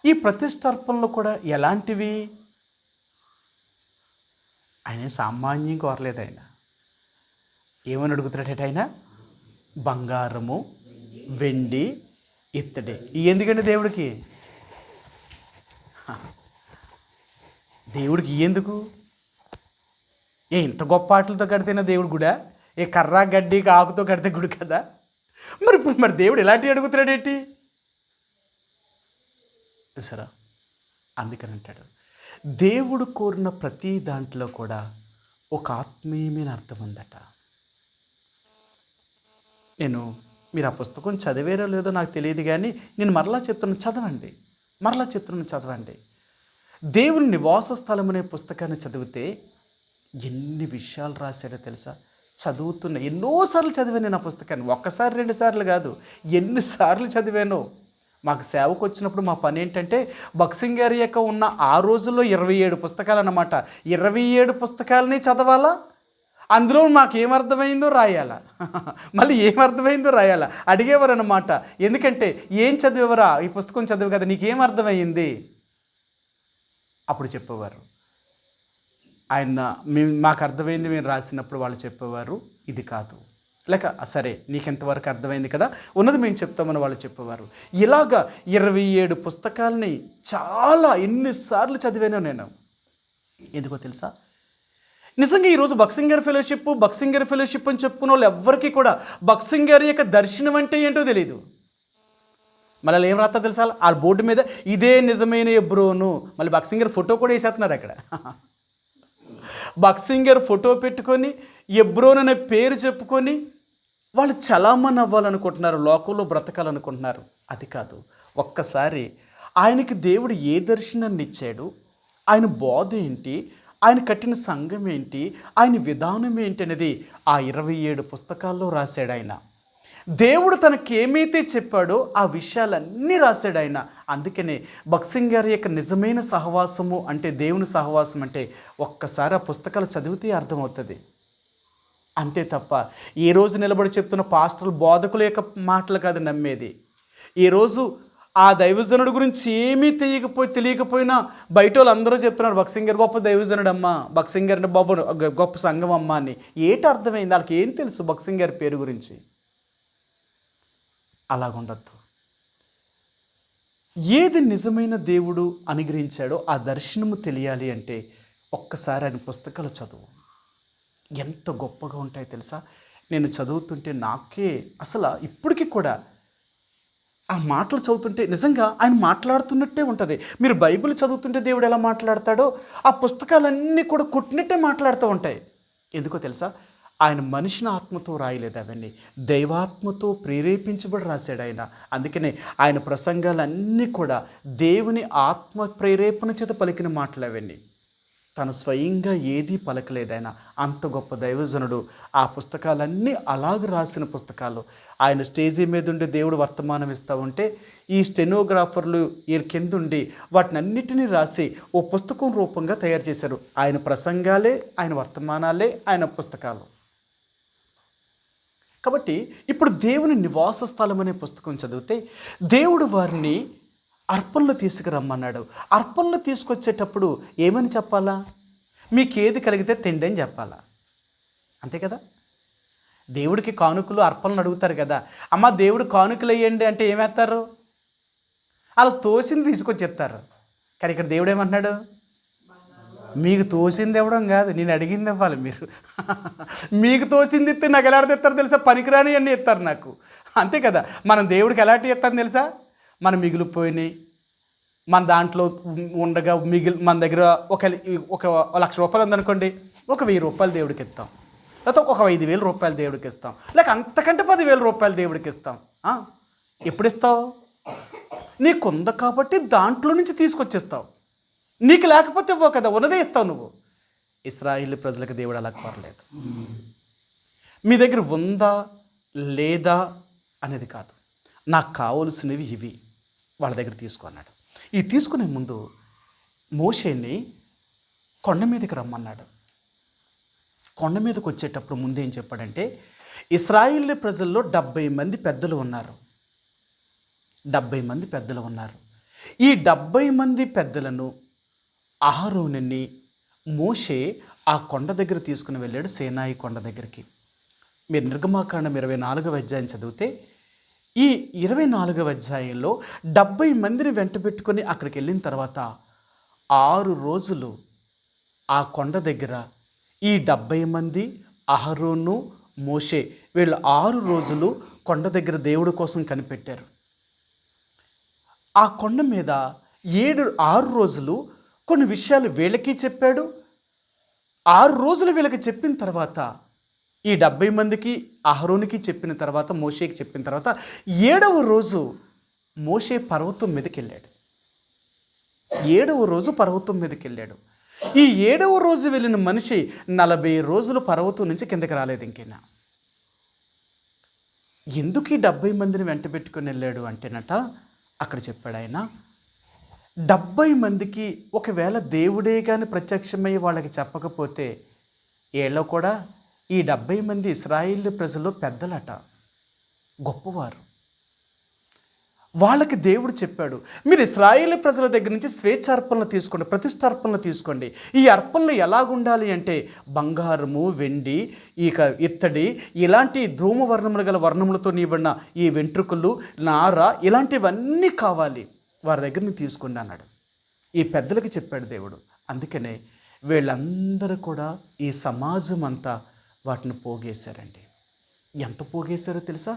ఈ ప్రతిష్టార్పణలు కూడా ఎలాంటివి? ఆయన సామాన్యం కోరలేదు. ఆయన ఏమని అడుగుతున్నాడట? ఆయన బంగారము, వెండి, ఇత్తడి. ఎందుకండి దేవుడికి? దేవుడికి ఎందుకు? ఇంత గొప్ప ఆటలతో కడితేనే దేవుడు గుడా? కర్ర గడ్డి ఆకుతో కడితే గుడి కదా? మరి దేవుడు ఇలాంటివి అడుగుతున్నాడేంటి? చూసారా? అందుకని అంటాడు, దేవుడు కోరిన ప్రతి దాంట్లో కూడా ఒక ఆత్మీయమైన అర్థం ఉందట. మీరు ఆ పుస్తకం చదివేరో లేదో నాకు తెలియదు, కానీ నేను మరలా చెప్తున్నాను, చదవండి. దేవుని నివాస స్థలం అనే పుస్తకాన్ని చదివితే ఎన్ని విషయాలు రాశాడో తెలుసా? చదువుతున్నా ఎన్నోసార్లు చదివాను నేను ఆ పుస్తకాన్ని. ఒక్కసారి 2 సార్లు కాదు, ఎన్నిసార్లు చదివానో. మాకు సేవకు వచ్చినప్పుడు మా పని ఏంటంటే, బక్సింగ్ ఏరియాక ఉన్న ఆ రోజుల్లో 27 పుస్తకాలు అన్నమాట. 27 పుస్తకాలని చదవాలా, అందులో మాకు ఏమర్థమైందో రాయాలా, మళ్ళీ ఏమర్థమైందో రాయాలా. అడిగేవారు అన్నమాట. ఎందుకంటే, ఏం చదివేవరా, ఈ పుస్తకం చదివి కదా, నీకేమర్థమైంది? అప్పుడు చెప్పేవారు ఆయన, మాకు అర్థమైంది మేము రాసినప్పుడు వాళ్ళు చెప్పేవారు, ఇది కాదు, లేక సరే నీకెంతవరకు అర్థమైంది కదా, ఉన్నది మేము చెప్తామని వాళ్ళు చెప్పేవారు. ఇలాగా 27 పుస్తకాలని చాలా ఎన్నిసార్లు చదివానో నేను. ఎందుకో తెలుసా? నిజంగా ఈరోజు బక్సింగర్ ఫెలోషిప్ అని చెప్పుకున్న వాళ్ళు ఎవ్వరికీ కూడా బక్సింగర్ యొక్క దర్శనం అంటే ఏంటో తెలియదు. మళ్ళీ ఏం రాస్తా తెలుసా? ఆ బోర్డు మీద ఇదే నిజమైన ఎబ్రోను, మళ్ళీ బక్సింగర్ ఫోటో కూడా వేసేస్తున్నారు అక్కడ. బక్సింగర్ ఫోటో పెట్టుకొని ఎబ్రోన్ అనే పేరు చెప్పుకొని వాళ్ళు చలామణి అవ్వాలనుకుంటున్నారు, లోకంలో బ్రతకాలనుకుంటున్నారు. అది కాదు. ఒక్కసారి ఆయనకి దేవుడు ఏ దర్శనాన్ని ఇచ్చాడు, ఆయన బోధ ఏంటి, ఆయన కట్టిన సంఘం ఏంటి, ఆయన విధానం ఏంటి అనేది ఆ 27 పుస్తకాల్లో రాశాడు ఆయన. దేవుడు తనకేమైతే చెప్పాడో ఆ విషయాలన్నీ రాశాడు ఆయన. అందుకనే బక్సింగ్ గారి యొక్క నిజమైన సహవాసము అంటే, దేవుని సహవాసం అంటే ఒక్కసారి ఆ పుస్తకాలు చదివితే అర్థమవుతుంది. అంతే తప్ప ఏ రోజు నిలబడి చెప్తున్న పాస్టర్లు, బోధకుల యొక్క మాటలు కాదు నమ్మేది. ఈరోజు ఆ దైవజనుడు గురించి ఏమీ తెలియకపోయినా బయట వాళ్ళు అందరూ చెప్తున్నారు, బక్సింగ్ గారు గొప్ప దైవజనుడు అమ్మ, బక్సింగ్ గారి బాబు గొప్ప సంఘం అమ్మ అని. ఏటి అర్థమైంది? వాళ్ళకి ఏం తెలుసు బక్సింగ్ గారి పేరు గురించి? అలాగుండద్దు. ఏది నిజమైన దేవుడు అనుగ్రహించాడో ఆ దర్శనము తెలియాలి అంటే ఒక్కసారి ఆయన పుస్తకాలు చదువు. ఎంత గొప్పగా ఉంటాయో తెలుసా? నేను చదువుతుంటే నాకే అసలు ఇప్పటికీ కూడా ఆ మాటలు చదువుతుంటే నిజంగా ఆయన మాట్లాడుతున్నట్టే ఉంటుంది. మీరు బైబిల్ చదువుతుంటే దేవుడు ఎలా మాట్లాడతాడో ఆ పుస్తకాలన్నీ కూడా కొట్టినట్టే మాట్లాడుతూ ఉంటాయి. ఎందుకో తెలుసా? ఆయన మనిషిని ఆత్మతో రాయలేదు, అవన్నీ దైవాత్మతో ప్రేరేపించబడి రాశాడు ఆయన. అందుకనే ఆయన ప్రసంగాలన్నీ కూడా దేవుని ఆత్మ ప్రేరేపణ చేత పలికిన మాటలు అవన్నీ. తను స్వయంగా ఏదీ పలకలేదు ఆయన. అంత గొప్ప దైవజనుడు. ఆ పుస్తకాలన్నీ అలాగ రాసిన పుస్తకాలు. ఆయన స్టేజీ మీద ఉండి దేవుడు వర్తమానం ఇస్తూ ఉంటే ఈ స్టెనోగ్రాఫర్లు ఈ కిందుండి వాటిని అన్నిటినీ రాసి ఓ పుస్తకం రూపంగా తయారు చేశారు. ఆయన ప్రసంగాలే, ఆయన వర్తమానాలే, ఆయన పుస్తకాలు. కాబట్టి ఇప్పుడు దేవుని నివాస స్థలం అనే పుస్తకం చదివితే దేవుడు వారిని అర్పణలు తీసుకురమ్మన్నాడు. అర్పణలు తీసుకొచ్చేటప్పుడు ఏమని చెప్పాలా? మీకు ఏది కలిగితే తిండి అని చెప్పాలా, అంతే కదా. దేవుడికి కానుకలు అర్పణలు అడుగుతారు కదా. అమ్మ దేవుడు కానుకలు వేయండి అంటే ఏమేస్తారు? అలా తోసింది తీసుకొచ్చి చెప్తారు. కానీ ఇక్కడ దేవుడు ఏమంటున్నాడు? మీకు తోసింది ఇవ్వడం కాదు, నేను అడిగింది ఇవ్వాలి మీరు. మీకు తోచింది ఇస్తే నాకు ఎలాంటి ఇస్తారు తెలుసా? పనికిరాని అన్నీ ఇస్తారు నాకు, అంతే కదా. మనం దేవుడికి ఎలాంటివి ఇస్తాను తెలుసా? మనం మిగిలిపోయినాయి, మన దాంట్లో ఉండగా మన దగ్గర ఒక 1,00,000 రూపాయలు ఉందనుకోండి, ఒక 1,000 రూపాయలు దేవుడికి ఇస్తాం, లేకపోతే ఒక 5,000 రూపాయలు దేవుడికి ఇస్తాం, లేక అంతకంటే 10,000 రూపాయలు దేవుడికి ఇస్తాం. ఎప్పుడు ఇస్తావు? నీకుంది కాబట్టి దాంట్లో నుంచి తీసుకొచ్చేస్తావు. నీకు లేకపోతే ఇవ్వవు కదా, ఉన్నదే ఇస్తావు నువ్వు. ఇశ్రాయేలు ప్రజలకు దేవుడు అలా కోరలేదు. మీ దగ్గర ఉందా లేదా అనేది కాదు, నాకు కావలసినవి ఇవి, వాళ్ళ దగ్గర తీసుకున్నాడు. ఈ తీసుకునే ముందు మోషేని కొండ మీదకి రమ్మన్నాడు. కొండ మీదకి వచ్చేటప్పుడు ముందేం చెప్పాడంటే, ఇశ్రాయేలు ప్రజల్లో 70 మంది పెద్దలు ఉన్నారు. 70 మంది పెద్దలు ఉన్నారు. ఈ 70 మంది పెద్దలను అహరోనుని మోషే ఆ కొండ దగ్గర తీసుకుని వెళ్ళాడు, సేనాయి కొండ దగ్గరికి. మీరు నిర్గమాకాండం 24వ అధ్యాయం చదివితే ఈ 24వ అధ్యాయంలో 70 మందిని వెంట పెట్టుకొని అక్కడికి వెళ్ళిన తర్వాత 6 రోజులు ఆ కొండ దగ్గర ఈ 70 మంది, అహరోను, మోషే వీళ్ళు 6 రోజులు కొండ దగ్గర దేవుడి కోసం కనిపెట్టారు. ఆ కొండ మీద 6 రోజులు కొన్ని విషయాలు వీళ్ళకి చెప్పాడు. 6 రోజులు వీళ్ళకి చెప్పిన తర్వాత ఈ 70 మందికి, అహరోనుకి చెప్పిన తర్వాత, మోషేకి చెప్పిన తర్వాత 7వ రోజు మోషే పర్వతం మీదకి వెళ్ళాడు. 7వ రోజు పర్వతం మీదకి వెళ్ళాడు. ఈ 7వ రోజు వెళ్ళిన మనిషి 40 రోజులు పర్వతం నుంచి కిందకి రాలేదు ఇంకైనా. ఎందుకు ఈ 70 మందిని వెంట పెట్టుకొని వెళ్ళాడు అంటేనట, అక్కడ చెప్పాడు ఆయన, 70 మందికి ఒకవేళ దేవుడే కానీ ప్రత్యక్షమయ్యి వాళ్ళకి చెప్పకపోతే ఏళ్ళో కూడా ఈ 70 మంది ఇశ్రాయేలు ప్రజలు పెద్దలట, గొప్పవారు. వాళ్ళకి దేవుడు చెప్పాడు, మీరు ఇశ్రాయేలు ప్రజల దగ్గర నుంచి స్వేచ్ఛార్పణలు తీసుకోండి, ప్రతిష్టార్పణలు తీసుకోండి. ఈ అర్పణలు ఎలాగుండాలి అంటే బంగారము, వెండి, ఇక ఇత్తడి, ఇలాంటి ధూమవర్ణములు గల వర్ణములతో నియబడిన ఈ వెంట్రుకలు, నార, ఇలాంటివన్నీ కావాలి, వారి దగ్గరని తీసుకోండి అన్నాడు. ఈ పెద్దలకి చెప్పాడు దేవుడు. అందుకనే వీళ్ళందరూ కూడా ఈ సమాజం అంతా వాటిని పోగేశారండి. ఎంత పోగేశారో తెలుసా?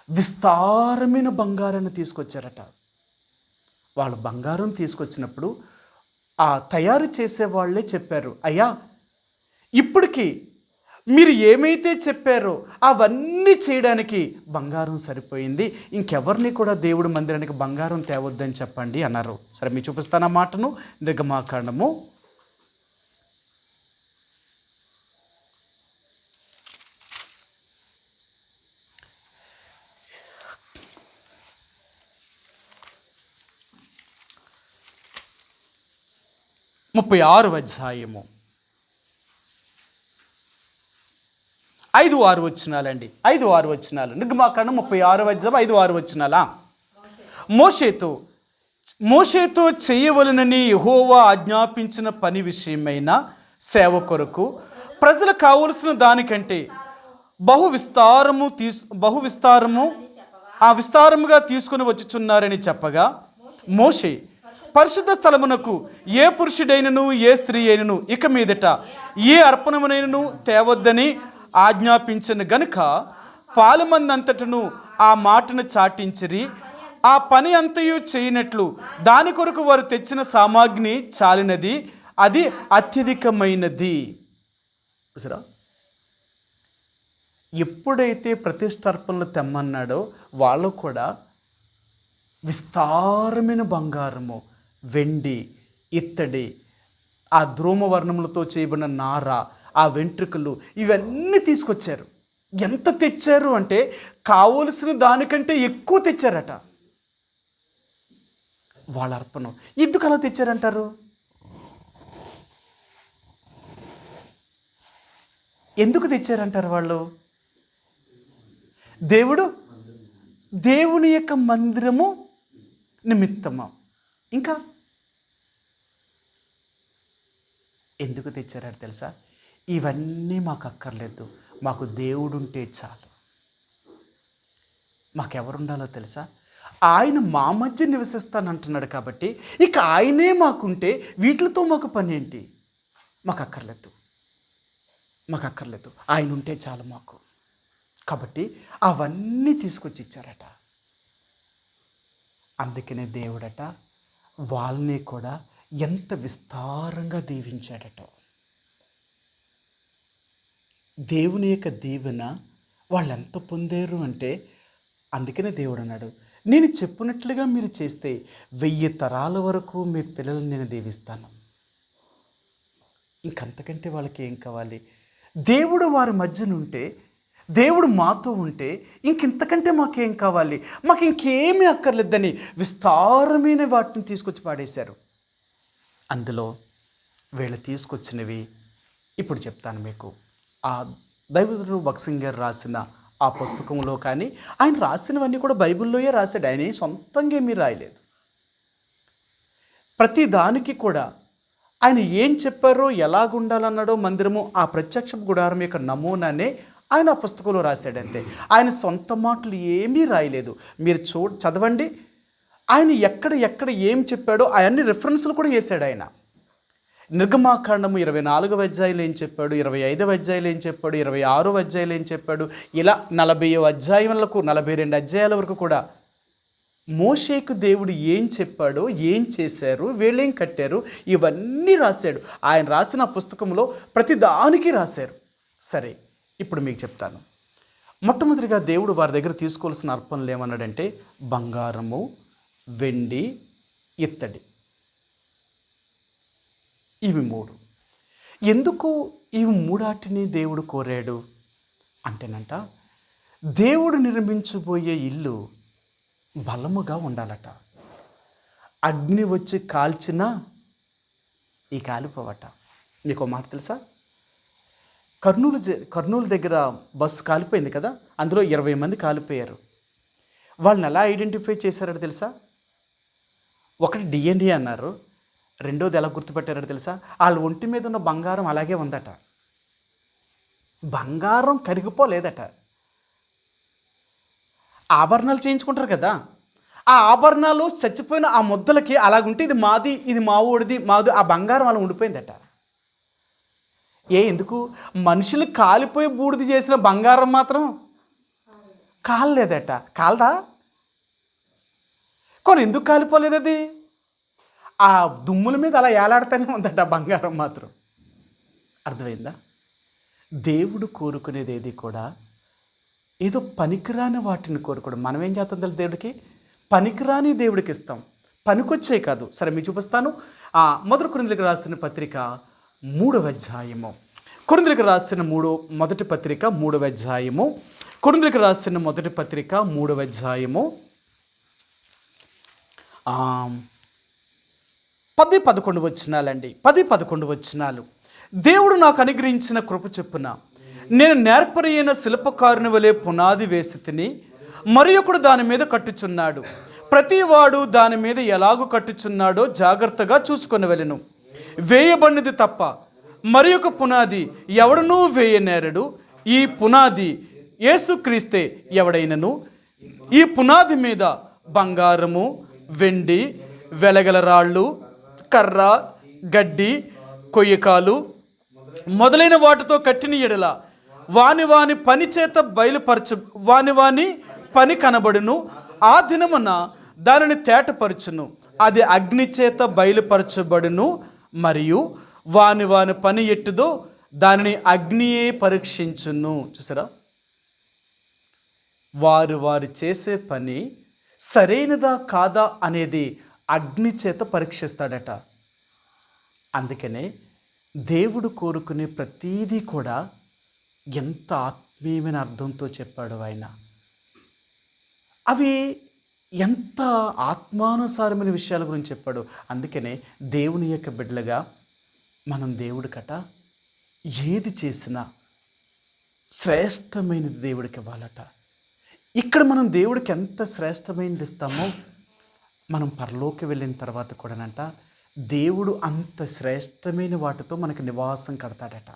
విస్తారమైన బంగారాన్ని తీసుకొచ్చారట. వాళ్ళు బంగారం తీసుకొచ్చినప్పుడు ఆ తయారు చేసే వాళ్ళే చెప్పారు, అయ్యా ఇప్పటికీ మీరు ఏమైతే చెప్పారో అవన్నీ చేయడానికి బంగారం సరిపోయింది, ఇంకెవరిని కూడా దేవుడి మందిరానికి బంగారం తేవద్దని చెప్పండి అన్నారు. సరే, మీకు చూపిస్తాను ఆ మాటను. నిర్గమాకాండము 36వ అధ్యాయము 5-6 వచనాలండి. 5-6 వచనాలు. నిర్గమాకాండం 36వ అధ్యాయం 5-6 వచనాలా? మోషేతో చేయవలనని యెహోవా ఆజ్ఞాపించిన పని విషయమైన సేవ కొరకు ప్రజలు కావలసిన దానికంటే విస్తారముగా తీసుకుని వచ్చుచున్నారని చెప్పగా, మోషే పరిశుద్ధ స్థలమునకు ఏ పురుషుడైనను ఏ స్త్రీ అయినను ఇక మీదట ఏ అర్పణమునైనను తేవద్దని ఆజ్ఞాపించను గనుక పాలమందంతటను ఆ మాటను చాటించిరి. ఆ పని అంతయు చేయనట్లు దాని కొరకు వారు తెచ్చిన సామాగ్రి చాలినది, అది అత్యధికమైనది. సరే, ఎప్పుడైతే ప్రతిష్టార్పణలు తెమ్మన్నాడో వాళ్ళు కూడా విస్తారమైన బంగారము, వెండి, ఇత్తడి, ఆ ధూమవర్ణములతో చేయబడిన నార, ఆ వెంట్రుకలు, ఇవన్నీ తీసుకొచ్చారు. ఎంత తెచ్చారు అంటే కావలసిన దానికంటే ఎక్కువ తెచ్చారట వాళ్ళ అర్పణం. ఎందుకు అలా తెచ్చారంటారు? ఎందుకు తెచ్చారంటారు వాళ్ళు? దేవుడు దేవుని యొక్క మందిరము నిమిత్తమా. ఇంకా ఎందుకు తెచ్చారో తెలుసా? ఇవన్నీ మాకు అక్కర్లేదు, మాకు దేవుడు ఉంటే చాలు. మాకెవరుండాలో తెలుసా? ఆయన మా మధ్య నివసిస్తానంటున్నాడు కాబట్టి ఇక ఆయనే మాకుంటే వీటితో మాకు పని ఏంటి? మాకు అక్కర్లేదు, ఆయన ఉంటే చాలు మాకు. కాబట్టి అవన్నీ తీసుకొచ్చి ఇచ్చారట. అందుకనే దేవుడట వాళ్ళని కూడా ఎంత విస్తారంగా దీవించాడట. దేవుని యొక్క దీవెన వాళ్ళు ఎంత పొందారు అంటే, అందుకనే దేవుడు అన్నాడు, నేను చెప్పినట్లుగా మీరు చేస్తే 1000 తరాల వరకు మీ పిల్లల్ని నేను దీవిస్తాను. ఇంకంతకంటే వాళ్ళకి ఏం కావాలి? దేవుడు వారి మధ్యనుంటే, దేవుడు మాతో ఉంటే ఇంకెంతకంటే మాకేం కావాలి? మాకు ఇంకేమీ అక్కర్లేదని విస్తారమైన వాటిని తీసుకొచ్చి పాడేశారు. అందులో వీళ్ళు తీసుకొచ్చినవి ఇప్పుడు చెప్తాను మీకు. ఆ దైవజనుడు భక్సింగ్ గారు రాసిన ఆ పుస్తకంలో కానీ, ఆయన రాసినవన్నీ కూడా బైబిల్లోయే రాశాడు. ఆయన సొంతంగా ఏమీ రాయలేదు. ప్రతి దానికి కూడా ఆయన ఏం చెప్పారో, ఎలాగుండాలన్నాడో మందిరము, ఆ ప్రత్యక్ష గుడారం యొక్క నమూనానే ఆయన ఆ పుస్తకంలో రాశాడంతే. ఆయన సొంత మాటలు ఏమీ రాయలేదు. మీరు చదవండి. ఆయన ఎక్కడ ఏం చెప్పాడో అవన్నీ రిఫరెన్స్లు కూడా వేశాడు. ఆయన నిర్గమాకాండము 24వ అధ్యాయంలో ఏం చెప్పాడు, 25వ అధ్యాయంలో ఏం చెప్పాడు, 26వ అధ్యాయంలో ఏం చెప్పాడు, ఇలా 40వ అధ్యాయాలకు 42 అధ్యాయాల వరకు కూడా మోషేకు దేవుడు ఏం చెప్పాడో, ఏం చేశారు, వీళ్ళేం కట్టారు, ఇవన్నీ రాశాడు. ఆయన రాసిన పుస్తకంలో ప్రతి దానికి రాశారు. సరే, ఇప్పుడు మీకు చెప్తాను. మొట్టమొదటిగా దేవుడు వారి దగ్గర తీసుకోవాల్సిన అర్పణలు ఏమన్నాడంటే బంగారము, వెండి, ఇత్తడి. ఇవి 3. ఎందుకు ఇవి 3 దేవుడు కోరాడు అంటేనంట, దేవుడు నిర్మించబోయే ఇల్లు బలముగా ఉండాలట. అగ్ని వచ్చి కాల్చినా ఈ కాలిపోవట. మీకు మాట తెలుసా? కర్నూలు దగ్గర బస్సు కాలిపోయింది కదా, అందులో 20 మంది కాలిపోయారు. వాళ్ళని ఎలా ఐడెంటిఫై చేశారో తెలుసా? ఒకటి DNA అన్నారు, రెండోది ఎలా గుర్తుపెట్టారో తెలుసా? వాళ్ళ ఒంటి మీద ఉన్న బంగారం అలాగే ఉందట. బంగారం కరిగిపోలేదట. ఆభరణాలు చేయించుకుంటారు కదా, ఆ ఆభరణాలు చచ్చిపోయిన ఆ ముద్దలకి అలాగుంటే ఇది మాది, ఇది మా ఊడిది, మాది, ఆ బంగారం అలా ఉండిపోయిందట. ఎందుకు? మనుషులు కాలిపోయి బూడిది చేసిన బంగారం మాత్రం కాలలేదట. కాలదా? ఎందుకు కాలిపోలేదు? అది ఆ దుమ్ముల మీద అలా ఏలాడుతూనే ఉందట బంగారం మాత్రం. అర్థమైందా? దేవుడు కోరుకునేది ఏది కూడా ఏదో పనికిరాని వాటిని కోరుకోడు. మనం ఏం చేస్తాం తెలుసు? దేవుడికి పనికిరాని దేవుడికి ఇస్తాం, పనికొచ్చే కాదు. సరే, మీకు చూపిస్తాను. మొదటి కొరింథీయులకు రాసిన పత్రిక 3వ అధ్యాయము. కొరింథీయులకు రాసిన మొదటి పత్రిక 3వ అధ్యాయము. కొరింథీయులకు రాసిన మొదటి పత్రిక 3వ అధ్యాయము 10-11 వచనాలండి. 10-11 వచనాలు. దేవుడు నాకు అనుగ్రహించిన కృప చొప్పున నేను నేర్పరైన శిల్పకారుని వలె పునాది వేసి తిని, మరి ఒకడు దాని మీద కట్టుచున్నాడు. ప్రతివాడు దాని మీద ఎలాగూ కట్టుచున్నాడో జాగ్రత్తగా చూసుకొనవలెను. వేయబడినది తప్ప మరి ఒక పునాది ఎవడనూ వేయనేరడు. ఈ పునాది యేసుక్రీస్తే. ఎవడైనను ఈ పునాది మీద బంగారము, వెండి, వెలగల రాళ్ళు, కర్ర, గడ్డి, కొయ్యకాలు మొదలైన వాటితో కట్టిన ఎడల వాని పని చేత వాని పని కనబడును. ఆ దినమున దానిని తేటపరచును, అది అగ్ని చేత బయలుపరచబడును. మరియు వాని పని ఎట్టుదో దానిని అగ్నియే పరీక్షించును. చూసారా? వారు చేసే పని సరైనదా కాదా అనేది అగ్ని చేత పరీక్షిస్తాడట. అందుకనే దేవుడు కోరుకునే ప్రతీదీ కూడా ఎంత ఆత్మీయమైన అర్థంతో చెప్పాడు ఆయన. అవి ఎంత ఆత్మానుసారమైన విషయాల గురించి చెప్పాడు. అందుకనే దేవుని యొక్క బిడ్డలుగా మనం దేవుడికట ఏది చేసినా శ్రేష్టమైనది దేవుడికి ఇవ్వాలట. ఇక్కడ మనం దేవుడికి ఎంత శ్రేష్టమైనది ఇస్తామో మనం పరలోకి వెళ్ళిన తర్వాత కూడానంట దేవుడు అంత శ్రేష్టమైన వాటితో మనకు నివాసం కడతాడట.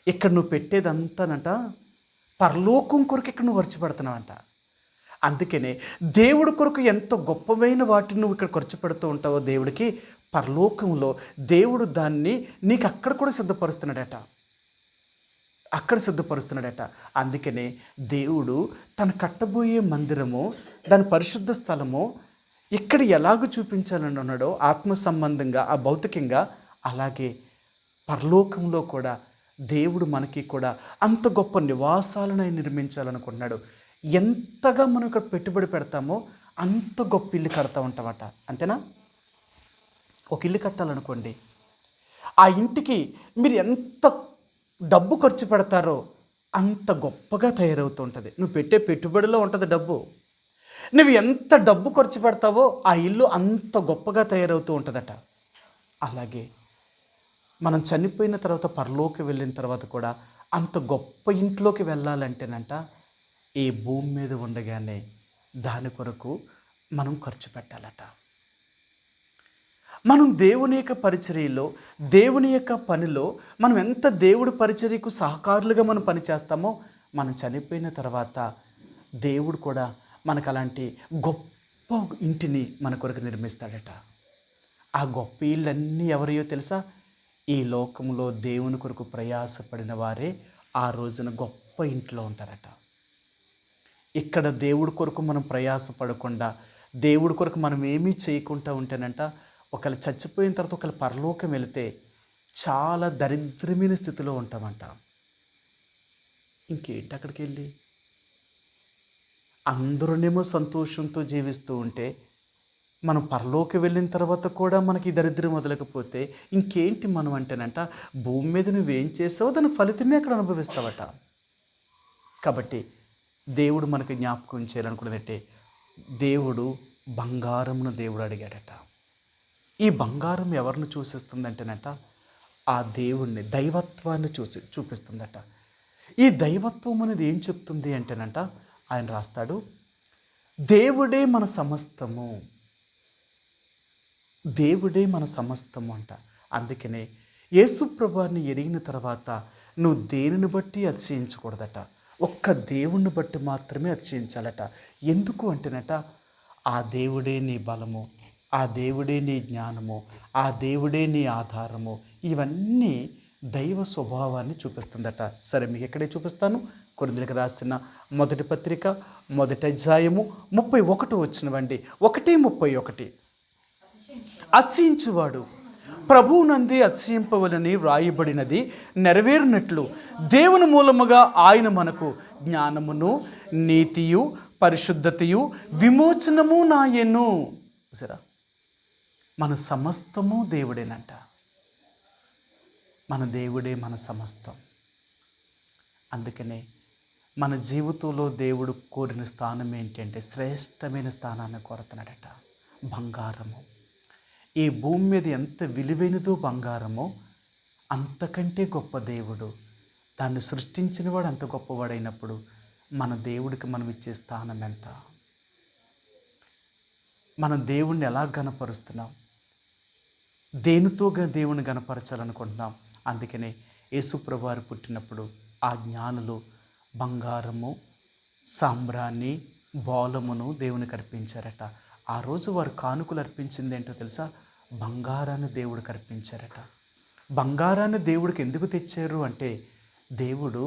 ఇక్కడ నువ్వు పెట్టేదంతానంట పరలోకం కొరకు ఇక్కడ నువ్వు ఖర్చు పెడుతున్నావంట. అందుకనే దేవుడి కొరకు ఎంత గొప్పమైన వాటిని నువ్వు ఇక్కడ ఖర్చు పెడుతూ ఉంటావో దేవుడికి, పరలోకంలో దేవుడు దాన్ని నీకు అక్కడ కూడా సిద్ధపరుస్తున్నాడట. అందుకనే దేవుడు తను కట్టబోయే మందిరము, దాని పరిశుద్ధ స్థలము ఇక్కడ ఎలాగ చూపించాలని ఉన్నాడో ఆత్మ సంబంధంగా, ఆ భౌతికంగా, అలాగే పరలోకంలో కూడా దేవుడు మనకి కూడా అంత గొప్ప నివాసాలను నిర్మించాలనుకుంటున్నాడు. ఎంతగా మనం ఇక్కడ పెట్టుబడి పెడతామో అంత గొప్ప ఇల్లు కడతా ఉంటామట. అంతేనా? ఒక ఇల్లు కట్టాలనుకోండి, ఆ ఇంటికి మీరు ఎంత డబ్బు ఖర్చు పెడతారో అంత గొప్పగా తయారవుతూ ఉంటుంది. నువ్వు పెట్టే పెట్టుబడిలో ఉంటుంది డబ్బు. నువ్వు ఎంత డబ్బు ఖర్చు పెడతావో ఆ ఇల్లు అంత గొప్పగా తయారవుతూ ఉంటుందట. అలాగే మనం చనిపోయిన తర్వాత పరలోకి వెళ్ళిన తర్వాత కూడా అంత గొప్ప ఇంట్లోకి వెళ్ళాలంటేనంట ఈ భూమి మీద ఉండగానే దాని కొరకు మనం ఖర్చు పెట్టాలట. మనం దేవుని యొక్క పరిచర్యలో, దేవుని యొక్క పనిలో మనం ఎంత దేవుడి పరిచర్యకు సహకారులుగా మనం పనిచేస్తామో మనం చనిపోయిన తర్వాత దేవుడు కూడా మనకు అలాంటి గొప్ప ఇంటిని మన కొరకు నిర్మిస్తాడట. ఆ గొప్ప ఇళ్ళన్నీ ఎవరియో తెలుసా? ఈ లోకంలో దేవుని కొరకు ప్రయాసపడిన వారే ఆ రోజున గొప్ప ఇంట్లో ఉంటారట. ఇక్కడ దేవుడి కొరకు మనం ప్రయాసపడకుండా, దేవుడి కొరకు మనం ఏమీ చేయకుండా ఉంటేనంట ఒకవేళ చచ్చిపోయిన తర్వాత ఒకవేళ పరలోకం వెళితే చాలా దరిద్రమైన స్థితిలో ఉంటామంట. ఇంకేంటి అక్కడికి వెళ్ళి అందరూనేమో సంతోషంతో జీవిస్తూ ఉంటే మనం పరలోకి వెళ్ళిన తర్వాత కూడా మనకి దరిద్రం వదలకపోతే ఇంకేంటి మనం అంటేనంట భూమి మీద నువ్వేం చేసావో దాని ఫలితమే అక్కడ అనుభవిస్తావట. కాబట్టి దేవుడు మనకు జ్ఞాపకం చేయాలనుకున్నదంటే దేవుడు బంగారమును దేవుడు అడిగాడట. ఈ బంగారం ఎవరిని చూపిస్తుందంటేనట ఆ దేవుణ్ణి, దైవత్వాన్ని చూపిస్తుందట. ఈ దైవత్వం అనేది ఏం చెప్తుంది అంటేనంట ఆయన రాస్తాడు, దేవుడే మన సమస్తము, దేవుడే మన సమస్తము అంట. అందుకనే యేసు ప్రభువుని ఎరిగిన తర్వాత నువ్వు దేనిని బట్టి అతిశయించకూడదట, ఒక్క దేవుణ్ణి బట్టి మాత్రమే అతిశయించాలట. ఎందుకు అంటేనట ఆ దేవుడే నీ బలము, ఆ దేవుడే నీ జ్ఞానము, ఆ దేవుడే నీ ఆధారము, ఇవన్నీ దైవ స్వభావాన్ని చూపిస్తుందట. సరే, మీకు ఎక్కడే చూపిస్తాను. కొరింథీయులకు రాసిన మొదటి పత్రిక 1వ అధ్యాయము 31 వచ్చినవండి. 1:31. అతిశయించువాడు ప్రభువునందే అతిశయింపవలని వ్రాయబడినది నెరవేరినట్లు దేవుని మూలముగా ఆయన మనకు జ్ఞానమును, నీతియు, పరిశుద్ధతయు, విమోచనము నాయెను. సరే, మన సమస్తము దేవుడేనంట. మన దేవుడే మన సమస్తం. అందుకనే మన జీవితంలో దేవుడు కోరిన స్థానం ఏంటి అంటే శ్రేష్టమైన స్థానాన్ని కోరుతున్నాడట, బంగారము. ఈ భూమి మీద ఎంత విలువైనదో బంగారమో అంతకంటే గొప్ప దేవుడు, దాన్ని సృష్టించిన వాడు అంత గొప్పవాడైనప్పుడు మన దేవుడికి మనం ఇచ్చే స్థానం ఎంత? మనం దేవుణ్ణి ఎలా గణపరుస్తున్నాం, దేనితో దేవుని గణపరచాలనుకుంటున్నాం? అందుకనే యేసుప్రభువారు పుట్టినప్పుడు ఆ జ్ఞానులు బంగారము, సాంబ్రాణి, బోలమును దేవునికి అర్పించారట. ఆ రోజు వారు కానుకలు అర్పించింది ఏంటో తెలుసా? బంగారాన్ని దేవుడికి అర్పించారట. బంగారాన్ని దేవుడికి ఎందుకు తెచ్చారు అంటే దేవుడు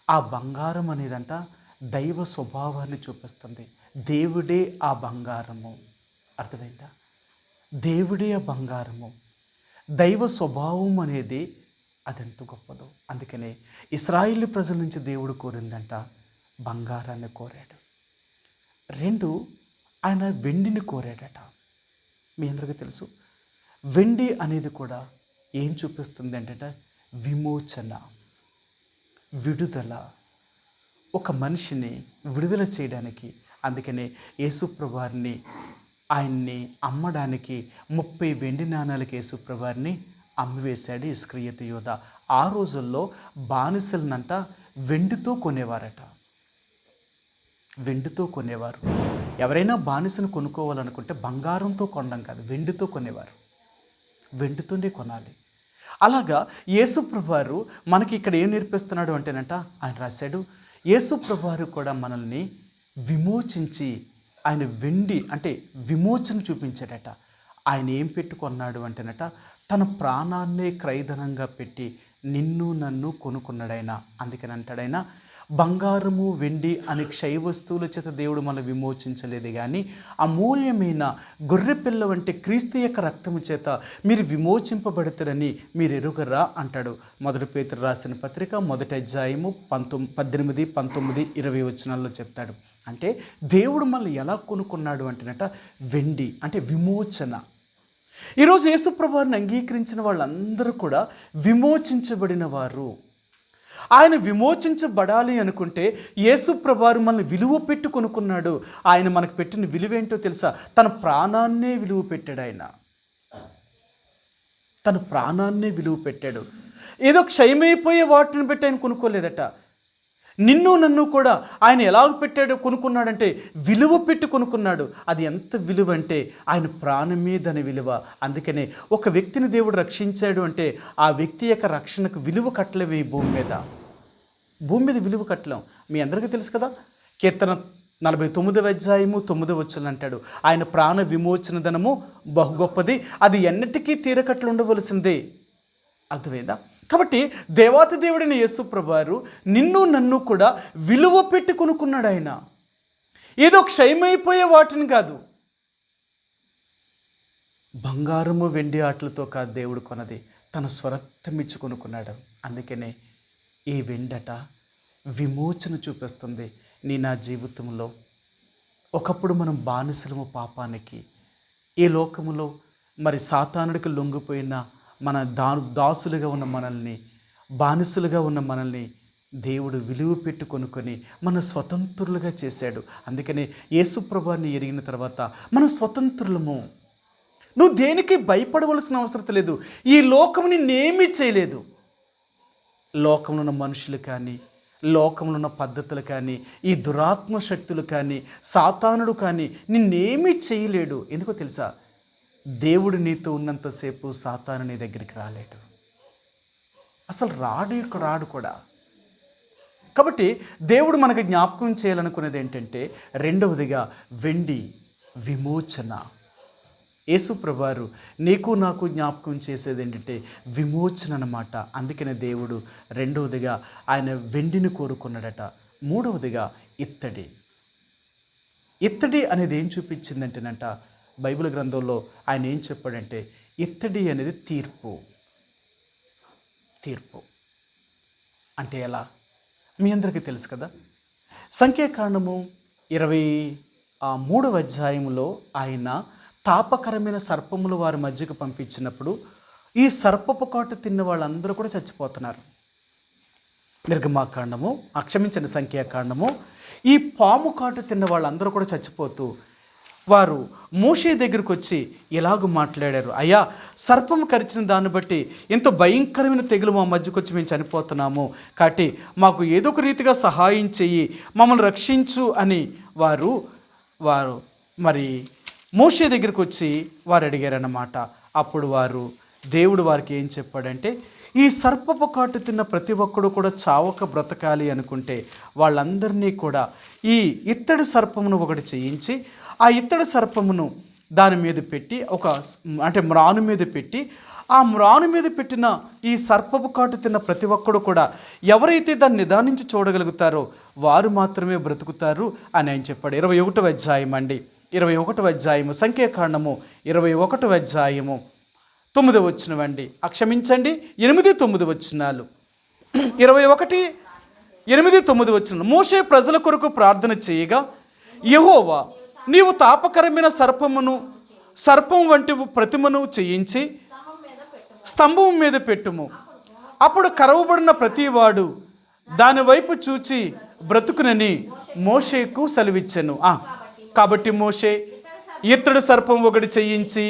ఆ బంగారం అనేదంట దైవ స్వభావాన్ని చూపిస్తుంది. దేవుడే ఆ బంగారము. అర్థమైందా? దేవుడే ఆ బంగారము. దైవ స్వభావం అనేది అదెంత గొప్పదో. అందుకనే ఇశ్రాయేలు ప్రజల నుంచి దేవుడు కోరిందంట బంగారాన్ని కోరాడు. 2, ఆయన వెండిని కోరాడట. మీ అందరికీ తెలుసు, వెండి అనేది కూడా ఏం చూపిస్తుంది అంటే విమోచన, విడుదల, ఒక మనిషిని విడుదల చేయడానికి. అందుకనే యేసుప్రభువారిని ఆయన్ని అమ్మడానికి 30 వెండి నాణాలకి యేసుప్రభువారిని అమ్మివేశాడు ఇస్కరియోతు యూదా. ఆ రోజుల్లో బానిసలనంట వెండితో కొనేవారట. వెండితో కొనేవారు. ఎవరైనా బానిసను కొనుక్కోవాలనుకుంటే బంగారంతో కొనడం కాదు, వెండితో కొనేవారు. వెండితోనే కొనాలి. అలాగా యేసు ప్రభువారు మనకి ఇక్కడ ఏం నేర్పిస్తున్నాడు అంటేనంట, ఆయన రాశాడు, యేసు ప్రభువారు కూడా మనల్ని విమోచించి ఆయన వెండి అంటే విమోచన చూపించాడట. ఆయన ఏం పెట్టుకున్నాడు అంటేనట, తన ప్రాణాన్నే క్రయధనంగా పెట్టి నిన్ను నన్ను కొనుక్కున్నాడాయన. అందుకని అంటాడైనా, బంగారము వెండి అనే క్షయ వస్తువుల చేత దేవుడు మనం విమోచించలేదు, కానీ అమూల్యమైన గొర్రెపిల్ల వంటి క్రీస్తు యొక్క రక్తము చేత మీరు విమోచింపబడతారని మీరు ఎరుగరా అంటాడు. 1 పేతురు రాసిన పత్రిక 1వ అధ్యాయము 18, 19, 20 వచనాల్లో చెప్తాడు. అంటే దేవుడు మనల్ని ఎలా కొనుక్కున్నాడు అంటేనట, వెండి అంటే విమోచన. ఈరోజు యేసుప్రభువుని అంగీకరించిన వాళ్ళందరూ కూడా విమోచించబడిన వారు. ఆయన విమోచించబడాలి అనుకుంటే యేసుప్రభువు మనల్ని విలువ పెట్టి కొనుక్కున్నాడు. ఆయన మనకు పెట్టిన విలువేంటో తెలుసా? తన ప్రాణాన్నే విలువ పెట్టాడు. ఆయన తన ప్రాణాన్నే విలువ పెట్టాడు. ఏదో క్షయమైపోయే వాటిని పెట్టి ఆయన కొనుక్కోలేదట. నిన్ను నన్ను కూడా ఆయన ఎలాగ పెట్టాడో కొనుక్కున్నాడంటే విలువ పెట్టి కొనుక్కున్నాడు. అది ఎంత విలువ అంటే ఆయన ప్రాణమే దాని విలువ. అందుకనే ఒక వ్యక్తిని దేవుడు రక్షించాడు అంటే ఆ వ్యక్తి యొక్క రక్షణకు విలువ కట్టలేవు. ఈ భూమి మీద విలువ కట్టలేం. మీ అందరికీ తెలుసు కదా, కీర్తన 49వ అధ్యాయము 9వ వచనం అంటాడు, ఆయన ప్రాణ విమోచన ధనము బహు గొప్పది, అది ఎన్నటికీ తీరకట్లు ఉండవలసిందే. అర్థమైందా? కాబట్టి దేవాతి దేవుడైన యేసు ప్రభువారు నిన్ను నన్ను కూడా విలువ పెట్టి కొనుక్కున్నాడు. ఆయన ఏదో క్షయమైపోయే వాటిని కాదు, బంగారము వెండి ఆటలతో కాదు దేవుడు కొన్నది, తన స్వరక్తం ఇచ్చి కొనుక్కున్నాడు. అందుకనే ఈ వెండట విమోచన చూపిస్తుంది. నా జీవితంలో ఒకప్పుడు మనం బానిసలము పాపానికి, ఈ లోకములో మరి సాతానుడికి లొంగిపోయిన మన దాసులుగా ఉన్న మనల్ని, బానిసలుగా ఉన్న మనల్ని దేవుడు విలువ పెట్టి కొనుక్కొని మన స్వతంత్రులుగా చేశాడు. అందుకనే యేసు ప్రభువుని ఎరిగిన తర్వాత మనం స్వతంత్రులము. నువ్వు దేనికి భయపడవలసిన అవసరం లేదు. ఈ లోకము నిన్నేమీ చేయలేదు. లోకంలో ఉన్న మనుషులు కానీ, లోకంలో ఉన్న పద్ధతులు కానీ, ఈ దురాత్మ శక్తులు కానీ, సాతానుడు కానీ నిన్నేమీ చేయలేడు. ఎందుకో తెలుసా? దేవుడు నీతో ఉన్నంతసేపు సాతాను నీ దగ్గరికి రాలేడు. అసలు రాడు కూడా. కాబట్టి దేవుడు మనకు జ్ఞాపకం చేయాలనుకునేది ఏంటంటే, రెండవదిగా వెండి విమోచన. యేసు ప్రభువారు నీకు నాకు జ్ఞాపకం చేసేది ఏంటంటే విమోచన అన్నమాట. అందుకనే దేవుడు రెండవదిగా ఆయన వెండిని కోరుకున్నాడట. మూడవదిగా ఇత్తడి అనేది ఏం చూపించిందంటేనంట, బైబిల్ గ్రంథంలో ఆయన ఏం చెప్పాడంటే, ఇత్తడి అనేది తీర్పు అంటే ఎలా? మీ అందరికీ తెలుసు కదా. సంఖ్యాకాండము 23వ అధ్యాయంలో ఆయన తాపకరమైన సర్పములు వారి మధ్యకు పంపించినప్పుడు ఈ సర్పపు కాటు తిన్న వాళ్ళందరూ కూడా చచ్చిపోతున్నారు. నిర్గమాకాండము, క్షమించండి, సంఖ్యాకాండము, ఈ పాము కాటు తిన్న వాళ్ళందరూ కూడా చచ్చిపోతూ వారు మోషే దగ్గరికి వచ్చి ఇలాగ మాట్లాడారు, అయ్యా, సర్పము కరిచిన దాన్ని బట్టి ఎంతో భయంకరమైన తెగులు మా మధ్యకు వచ్చి మేము చనిపోతున్నాము, కాబట్టి మాకు ఏదో ఒక రీతిగా సహాయం చెయ్యి, మమ్మల్ని రక్షించు అని వారు మరి మోషే దగ్గరికి వచ్చి వారు అడిగారన్నమాట. అప్పుడు దేవుడు వారికి ఏం చెప్పాడంటే, ఈ సర్పపు కాటు తిన్న ప్రతి ఒక్కడు కూడా చావక బ్రతకాలి అనుకుంటే వాళ్ళందరినీ కూడా ఈ ఇత్తడి సర్పమును ఒకటి చేయించి, ఆ ఇత్తడి సర్పమును దాని మీద పెట్టి మ్రాను మీద పెట్టి, ఆ మ్రాను మీద పెట్టిన ఈ సర్పపు కాటు తిన్న ప్రతి ఒక్కడు కూడా ఎవరైతే దాన్ని నిదానించి చూడగలుగుతారో వారు మాత్రమే బ్రతుకుతారు అని ఆయన చెప్పాడు. 21వ అధ్యాయం అండి, 21వ అధ్యాయము, సంఖ్యాకాండము 21వ అధ్యాయము 9వ వచనం అండి, క్షమించండి 8, 9 వచనాలు. 21, 8, 9 వచనం. మోషే ప్రజల కొరకు ప్రార్థన చేయగా, యెహోవా నీవు తాపకరమైన సర్పం వంటి ప్రతిమను చేయించి స్తంభం మీద పెట్టుము, అప్పుడు కరవబడిన ప్రతివాడు దాని వైపు చూచి బ్రతుకునని మోషేకు సెలవిచ్చెను. కాబట్టి మోషే ఇత్తడి సర్పం ఒకటి చేయించి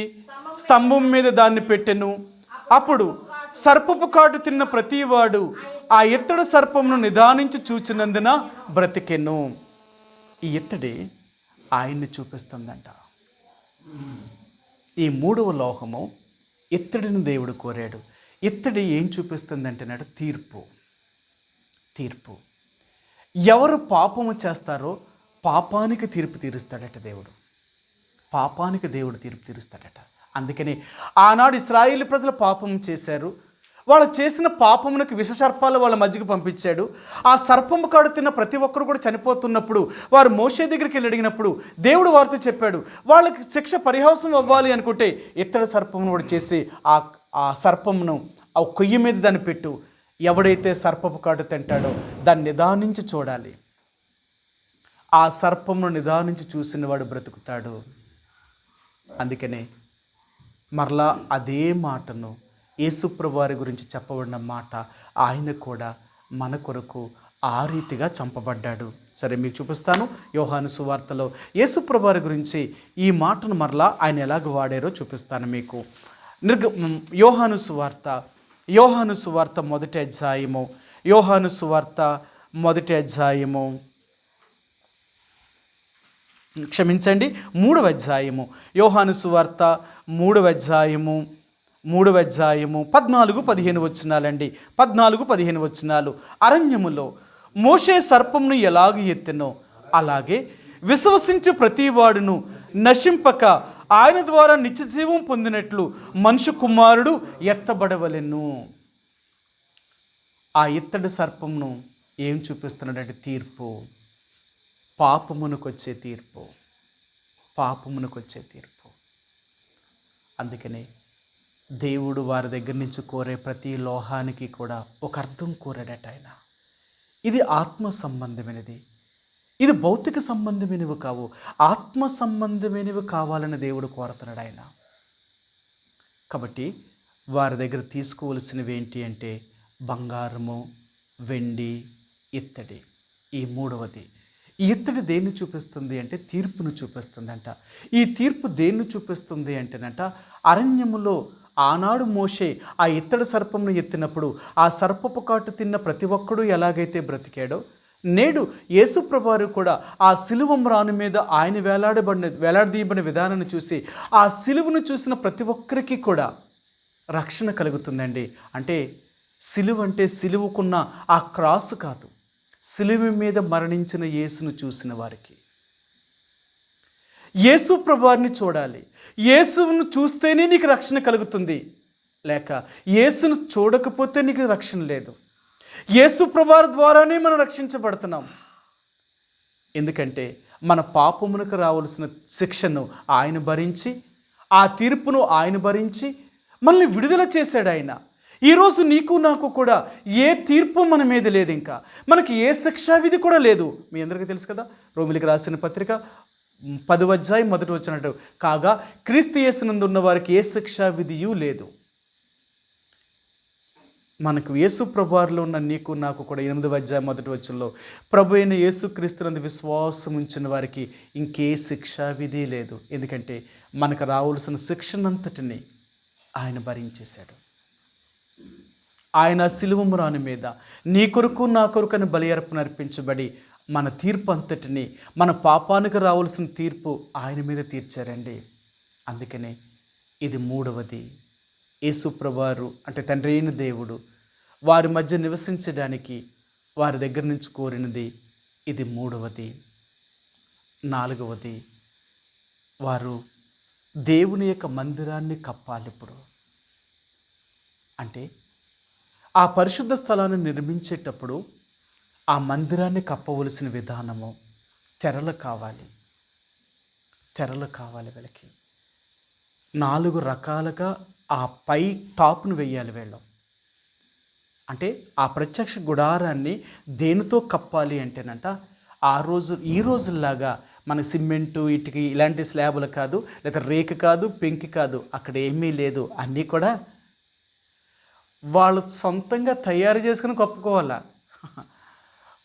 స్తంభం మీద దాన్ని పెట్టెను. అప్పుడు సర్పపు కాటు తిన్న ప్రతివాడు ఆ ఇత్తడి సర్పమును నిదానించి చూచినందున బ్రతికెను. ఈ ఇత్తడి ఆయన్ని చూపిస్తుందంట. ఈ మూడవ లోహము ఇత్తడిని దేవుడు కోరాడు. ఇత్తడి ఏం చూపిస్తుందంటేనాడు తీర్పు. తీర్పు. ఎవరు పాపము చేస్తారో పాపానికి తీర్పు తీరుస్తాడట దేవుడు. పాపానికి దేవుడు తీర్పు తీరుస్తాడట. అందుకని ఆనాడు ఇశ్రాయేలు ప్రజలు పాపం చేశారు. వాళ్ళు చేసిన పాపమునకు విషసర్పాలు వాళ్ళ మధ్యకి పంపించాడు. ఆ సర్పము కాడు తిన్న ప్రతి ఒక్కరు కూడా చనిపోతున్నప్పుడు వారు మోషే దగ్గరికి వెళ్ళి అడిగినప్పుడు దేవుడు వారితో చెప్పాడు, వాళ్ళకి శిక్ష పరిహాసం అవ్వాలి అనుకుంటే ఇత్తడి సర్పమును కూడా చేసి ఆ సర్పమును ఆ కొయ్యి మీద దాన్ని పెట్టు, ఎవడైతే సర్పపు కాటు తింటాడో దాన్ని నిదానించి చూడాలి, ఆ సర్పమును నిదానించి చూసిన వాడు బ్రతుకుతాడు. అందుకనే మరలా అదే మాటను యేసుప్రభు వారి గురించి చెప్పబడిన మాట, ఆయన కూడా మన కొరకు ఆ రీతిగా చంపబడ్డాడు. సరే మీకు చూపిస్తాను. యోహాను సువార్తలో యేసుప్రభు వారి గురించి ఈ మాటను మరలా ఆయన ఎలాగ వాడారో చూపిస్తాను మీకు. యోహాను సువార్త మొదటి అధ్యాయము, యోహాను సువార్త మొదటి అధ్యాయము, క్షమించండి 3వ అధ్యాయము, యోహాను సువార్త 3వ అధ్యాయము 14-15 వచనాలండి. 14-15 వచనాలు. అరణ్యములో మోషే సర్పమును ఎలాగ ఎత్తెనో అలాగే విశ్వసించు ప్రతివాడును నశింపక ఆయన ద్వారా నిత్యజీవం పొందినట్లు మనుష్య కుమారుడు ఎత్తబడవలెను. ఆ ఇత్తడి సర్పమును ఏం చూపిస్తున్నాడంటే తీర్పు. పాపమునకొచ్చే తీర్పు. పాపమునకొచ్చే తీర్పు. అందుకనే దేవుడు వారి దగ్గర నుంచి కోరే ప్రతి లోహానికి కూడా ఒక అర్థం కోరాడట ఆయన. ఇది ఆత్మ సంబంధమైనది, ఇది భౌతిక సంబంధమైనవి కావు, ఆత్మ సంబంధమైనవి కావాలని దేవుడు కోరుతున్నాడు ఆయన. కాబట్టి వారి దగ్గర తీసుకోవలసినవి ఏంటి అంటే బంగారము, వెండి, ఇత్తడి. ఈ మూడవది. ఈ ఇత్తడి దేన్ని చూపిస్తుంది అంటే తీర్పును చూపిస్తుందంట. ఈ తీర్పు దేన్ని చూపిస్తుంది అంటేనంట, అరణ్యములో ఆనాడు మోషే ఆ ఇత్తడి సర్పమును ఎత్తినప్పుడు ఆ సర్పపు కాటు తిన్న ప్రతి ఒక్కడూ ఎలాగైతే బ్రతికాడో, నేడు యేసుప్రభు వారు కూడా ఆ సిలువ మ్రాను మీద ఆయన వేలాడదీయబడిన విధానాన్ని చూసి ఆ సిలువను చూసిన ప్రతి ఒక్కరికి కూడా రక్షణ కలుగుతుందండి. అంటే సిలువ అంటే సిలువకున్న ఆ క్రాస్ కాదు, సిలువ మీద మరణించిన యేసును చూసిన వారికి. యేసు ప్రభువారిని చూడాలి. యేసును చూస్తేనే నీకు రక్షణ కలుగుతుంది, లేక యేసును చూడకపోతే నీకు రక్షణ లేదు. యేసు ప్రభువారి ద్వారానే మనం రక్షించబడుతున్నాం. ఎందుకంటే మన పాపమునకు రావాల్సిన శిక్షను ఆయన భరించి, ఆ తీర్పును ఆయన భరించి మనల్ని విడుదల చేశాడు ఆయన. ఈరోజు నీకు నాకు కూడా ఏ తీర్పు మన మీద లేదు, ఇంకా మనకి ఏ శిక్షా విధి కూడా లేదు. మీ అందరికీ తెలుసు కదా, రోమిలికి రాసిన పత్రిక 10వ అధ్యాయం 1వ వచనం, కాగా క్రీస్తు యేసునందు ఉన్న వారికి ఏ శిక్షా విధియు లేదు. మనకు యేసు ప్రభువారిలో ఉన్న నీకు నాకు కూడా 8వ అధ్యాయం 1వ వచనంలో ప్రభు అయిన యేసు క్రీస్తునందు విశ్వాసం ఉంచిన వారికి ఇంకే శిక్షా విధి లేదు. ఎందుకంటే మనకు రావాల్సిన శిక్షనంతటిని ఆయన భరించేశాడు. ఆయన సిలువ మ్రాను మీద నీ కొరకు నా కొరకని బలి అర్పణ అర్పించబడి మన తీర్పు అంతటిని, మన పాపానికి రావాల్సిన తీర్పు ఆయన మీద తీర్చారండి. అందుకనే ఇది మూడవది. యేసు ప్రభువారు అంటే తండ్రి అయిన దేవుడు వారి మధ్య నివసించడానికి వారి దగ్గర నుంచి కోరినది ఇది మూడవది. నాలుగవది, వారు దేవుని యొక్క మందిరాన్ని కప్పాలి. ఇప్పుడు అంటే ఆ పరిశుద్ధ స్థలాన్ని నిర్మించేటప్పుడు ఆ మందిరాన్ని కప్పవలసిన విధానము తెరలు కావాలి. తెరలు కావాలి వీళ్ళకి. 4 రకాలుగా ఆ పై టాప్ను వేయాలి వీళ్ళు. అంటే ఆ ప్రత్యక్ష గుడారాన్ని దేనితో కప్పాలి అంటేనంట, ఈ రోజుల్లాగా మన సిమెంటు, ఇటుక ఇలాంటి స్లాబులు కాదు, లేదా రేకు కాదు, పెంకి కాదు, అక్కడ ఏమీ లేదు. అన్నీ కూడా వాళ్ళు సొంతంగా తయారు చేసుకుని కప్పుకోవాలా.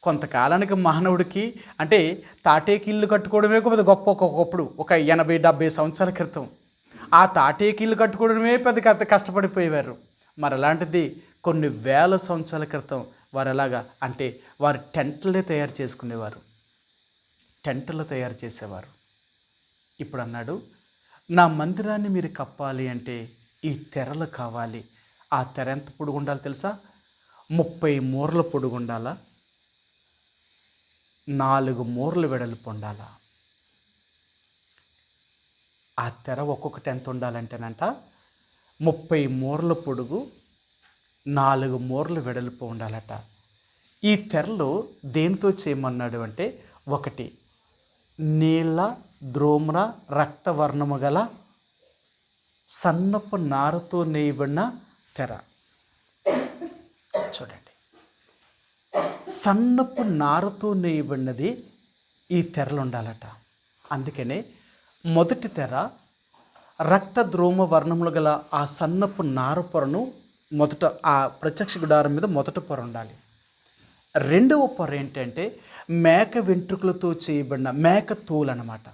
కొంతకాలానికి మానవుడికి అంటే తాటేకి ఇల్లు కట్టుకోవడమే పెద్ద గొప్ప. ఒకప్పుడు ఒక 80-70 సంవత్సరాల క్రితం ఆ తాటేకి ఇల్లు కట్టుకోవడమే పెద్ద కష్టపడిపోయేవారు. మరి అలాంటిది కొన్ని వేల సంవత్సరాల క్రితం వారు ఎలాగా అంటే వారు టెంట్లే తయారు చేసుకునేవారు. టెంటులు తయారు చేసేవారు. ఇప్పుడు అన్నాడు, నా మందిరాన్ని మీరు కప్పాలి అంటే ఈ తెరలు కావాలి. ఆ తెర ఎంత పొడుగు ఉండాలి తెలుసా? 30 మూరల పొడుగు ఉండాలా, 4 మూరలు వెడల్పు ఉండాలా. ఆ తెర ఒక్కొక్కటి ఎంత ఉండాలంటేనంట 30 మూరల పొడుగు, 4 మూరలు వెడల్పు ఉండాలట. ఈ తెరలు దేనితో చేయమన్నాడు అంటే, ఒకటి నీళ్ళ ద్రోమ్ర రక్తవర్ణము గల సన్నపు నారతో నేయబడిన తెర. చూడండి, సన్నపు నారతో నేయబడినది ఈ తెరలు ఉండాలట. అందుకనే మొదటి తెర రక్తద్రోమ వర్ణములు గల ఆ సన్నపు నార పొరను మొదట ఆ ప్రత్యక్ష గుడారం మీద మొదటి పొర ఉండాలి. రెండవ పొర ఏంటంటే మేక వెంట్రుకలతో చేయబడిన మేక తోలు అన్నమాట.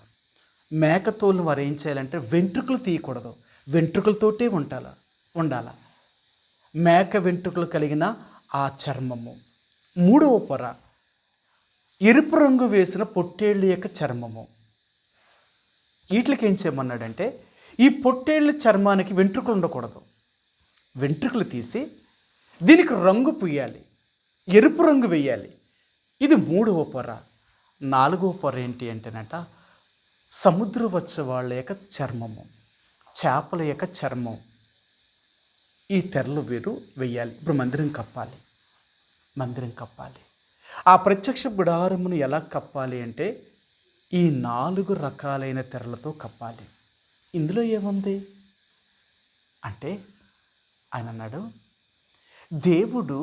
మేక తోలును వారు ఏం చేయాలంటే వెంట్రుకలు తీయకూడదు, వెంట్రుకలతోటే ఉండాల. మేక వెంట్రుకలు కలిగిన ఆ చర్మము. మూడవ పొర ఎరుపు రంగు వేసిన పొట్టేళ్ళ యొక్క చర్మము. వీటికి ఏం చేయమన్నాడంటే, ఈ పొట్టేళ్ళ చర్మానికి వెంట్రుకలు ఉండకూడదు, వెంట్రుకలు తీసి దీనికి రంగు పూయాలి, ఎరుపు రంగు వేయాలి. ఇది మూడవ పొర. నాలుగవ పొర ఏంటి అంటేనట సముద్ర వచ్చేవాళ్ళ యొక్క చర్మము, చేపల యొక్క చర్మం. ఈ తెరలు వీరు వెయ్యాలి. ఇప్పుడు మందిరం కప్పాలి. ఆ ప్రత్యక్ష గుడారమును ఎలా కప్పాలి అంటే ఈ 4 రకాలైన తెరలతో కప్పాలి. ఇందులో ఏముంది అంటే ఆయన అన్నాడు, దేవుడు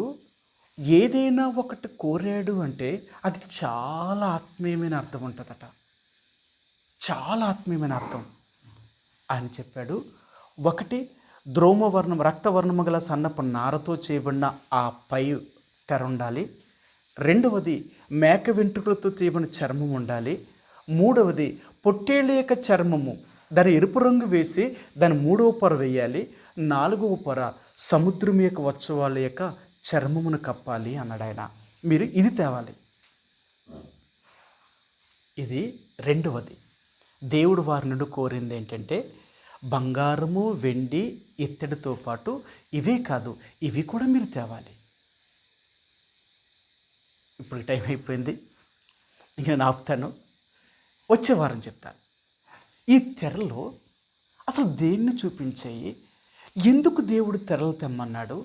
ఏదైనా ఒకటి కోరాడు అంటే అది చాలా ఆత్మీయమైన అర్థం ఉంటుందట, చాలా ఆత్మీయమైన అర్థం. ఆయన చెప్పాడు, ఒకటి ద్రోమవర్ణం రక్తవర్ణము గల సన్నపు నారతో చేయబడిన ఆ పై తెర ఉండాలి. రెండవది మేక వెంట్రుకలతో చేయబడిన చర్మం ఉండాలి. మూడవది పొట్టేళ్ళ యొక్క చర్మము, దాని ఎరుపు రంగు వేసి దాని మూడవ పొర వేయాలి. నాలుగవ పొర సముద్రం యొక్క ఉత్సవాల యొక్క చర్మమును కప్పాలి అన్నాడు ఆయన. మీరు ఇది తేవాలి. ఇది రెండవది. దేవుడు వారి నుండి కోరింది ఏంటంటే బంగారము, వెండి, ఇత్తడితో పాటు ఇవే కాదు, ఇవి కూడా మీరు తేవాలి. ఇప్పుడు టైం అయిపోయింది, ఇంక నేను ఆపుతాను, వచ్చే వారం చెప్తాను. ఈ తెరలో అసలు దేన్ని చూపించాయి, ఎందుకు దేవుడు తెరలు తెమ్మన్నాడు,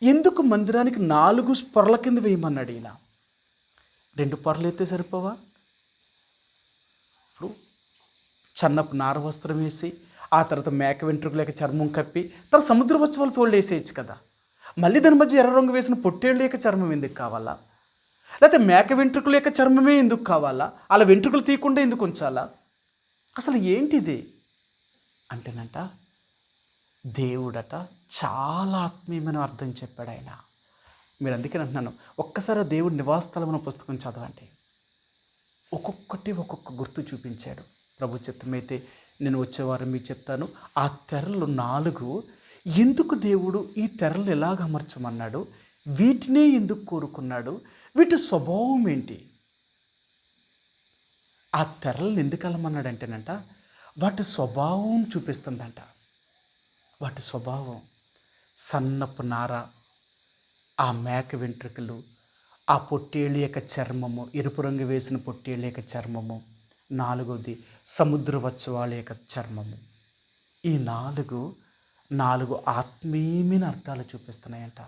ఎందుకు మందిరానికి 4 పొరల కింద వేయమన్నాడు ఈయన? 2 పొరలు అయితే సరిపోవా? ఇప్పుడు చన్నపు నార వస్త్రం వేసి ఆ తర్వాత మేక వెంట్రుకలేక చర్మం కప్పి తర్వాత సముద్ర ఉత్సవాలు తోళ్ళు వేసేయచ్చు కదా. మళ్ళీ దాని మధ్య ఎర్ర రంగు వేసిన పొట్టేళ్ళ యొక్క చర్మం ఎందుకు కావాలా? లేకపోతే మేక వెంట్రుకల యొక్క చర్మమే ఎందుకు కావాలా? అలా వెంట్రుకలు తీయకుండా ఎందుకు ఉంచాలా? అసలు ఏంటిది అంటేనంట దేవుడట చాలా ఆత్మీయమైన అర్థం చెప్పాడు ఆయన. మీరు అందుకని అంటున్నాను, ఒక్కసారి దేవుడి నివాసస్థలం అనే పుస్తకం చదవండి. ఒక్కొక్కటి ఒక్కొక్క గుర్తు చూపించాడు. ప్రభు చిత్తమైతే నేను వచ్చేవారం మీకు చెప్తాను. ఆ తెరలు 4 ఎందుకు దేవుడు ఈ తెరలు ఎలాగ అమర్చమన్నాడు, వీటినే ఎందుకు కోరుకున్నాడు, వీటి స్వభావం ఏంటి, ఆ తెరలను ఎందుకు అలమన్నాడంటేనంట వాటి స్వభావం చూపిస్తుందంట. వాటి స్వభావం సన్నపు నార, ఆ మేక వెంట్రుకలు, ఆ పొట్టేళ్ళ యొక్క చర్మము, ఎరుపు రంగు వేసిన పొట్టేళ్ళ యొక్క చర్మము, 4వది సముద్ర ఉత్సవాల యొక్క చర్మము. ఈ 4 ఆత్మీయమైన అర్థాలు చూపిస్తున్నాయంట.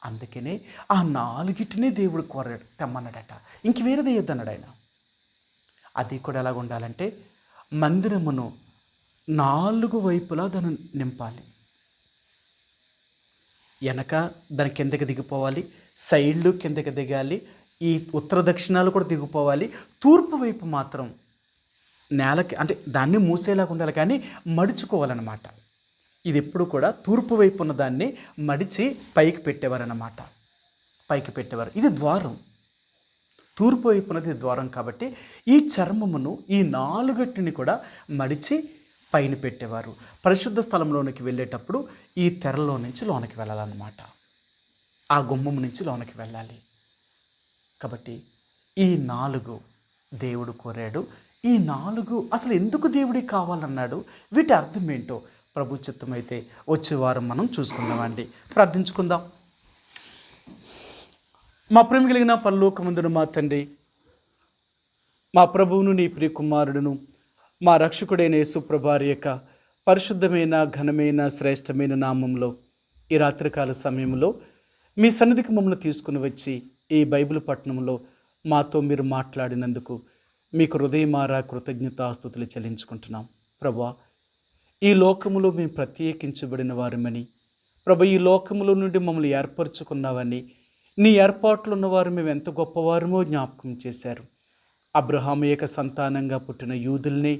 అందుకనే ఆ 4టినే దేవుడు కోరాడు, తెమ్మన్నాడట. ఇంక వేరేది వేయొద్దన్నాడు ఆయన. అది కూడా ఎలాగ ఉండాలంటే మందిరమును 4 వైపులా దాన్ని నింపాలి. వెనక దాని కిందకి దిగిపోవాలి, సైడ్లు కిందకి దిగాలి, ఈ ఉత్తర దక్షిణాలు కూడా దిగిపోవాలి. తూర్పు వైపు మాత్రం నేలకి అంటే దాన్ని మూసేలాగా ఉండాలి, కానీ మడుచుకోవాలన్నమాట. ఇది ఎప్పుడు కూడా తూర్పు వైపు ఉన్న దాన్ని మడిచి పైకి పెట్టేవారన్నమాట, పైకి పెట్టేవారు. ఇది ద్వారం, తూర్పు వైపు ఉన్నది ద్వారం. కాబట్టి ఈ చర్మమును ఈ 4 కూడా మడిచి పైన పెట్టేవారు. పరిశుద్ధ స్థలంలోనికి వెళ్ళేటప్పుడు ఈ తెరలో నుంచి లోనికి వెళ్ళాలన్నమాట, ఆ గుమ్మం నుంచి లోనికి వెళ్ళాలి. కాబట్టి ఈ 4 దేవుడు కోరాడు. ఈ 4 అసలు ఎందుకు దేవుడికి కావాలన్నాడు? వీటి అర్థం ఏంటో ప్రభు చిత్తమైతే వచ్చే వారం మనం చూసుకుందామండి. ప్రార్థించుకుందాం. మా ప్రేమ కలిగిన పరలోకమందున మా తండ్రి, మా ప్రభువును నీ ప్రియ కుమారుడును మా రక్షకుడైన యేసుప్రభువారి యొక్క పరిశుద్ధమైన ఘనమైన శ్రేష్టమైన నామంలో ఈ రాత్రికాల సమయంలో మీ సన్నిధికి మమ్మల్ని తీసుకుని వచ్చి ఈ బైబిల్ పట్టణంలో మాతో మీరు మాట్లాడినందుకు మీకు హృదయమారా కృతజ్ఞతాస్తుతులు చెల్లించుకుంటున్నాం. ప్రభా, ఈ లోకములో మేము ప్రత్యేకించబడిన వారమని, ప్రభు ఈ లోకములో నుండి మమ్మల్ని ఏర్పరచుకున్నావని, నీ ఏర్పాట్లు ఉన్నవారు మేము ఎంత గొప్పవారమో జ్ఞాపకం చేశారు. అబ్రహాము యొక్క సంతానంగా పుట్టిన యూదుల్ని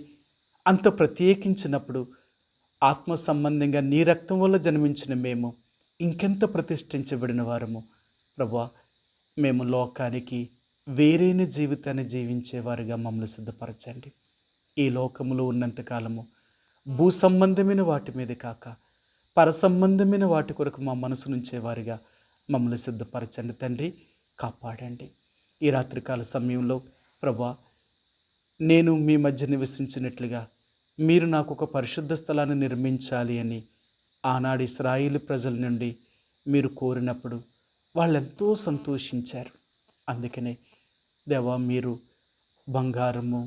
అంత ప్రత్యేకించినప్పుడు ఆత్మ సంబంధంగా నీ రక్తం వల్ల జన్మించిన మేము ఇంకెంత ప్రతిష్ఠించబడిన వారము. ప్రభా, మేము లోకానికి వేరైన జీవితాన్ని జీవించేవారుగా మమ్మల్ని సిద్ధపరచండి. ఈ లోకములో ఉన్నంతకాలము భూ సంబంధమైన వాటి మీద కాక పరసంబంధమైన వాటి కొరకు మా మనసు నుంచేవారుగా మమ్మల్ని సిద్ధపరచండి తండ్రి. కాపాడండి. ఈ రాత్రికాల సమయంలో ప్రభా, నేను మీ మధ్య నివసించినట్లుగా మీరు నాకు ఒక పరిశుద్ధ స్థలాన్ని నిర్మించాలి అని ఆనాడు ఇశ్రాయేలు ప్రజల నుండి మీరు కోరినప్పుడు వాళ్ళెంతో సంతోషించారు. అందుకనే దేవా, మీరు బంగారము,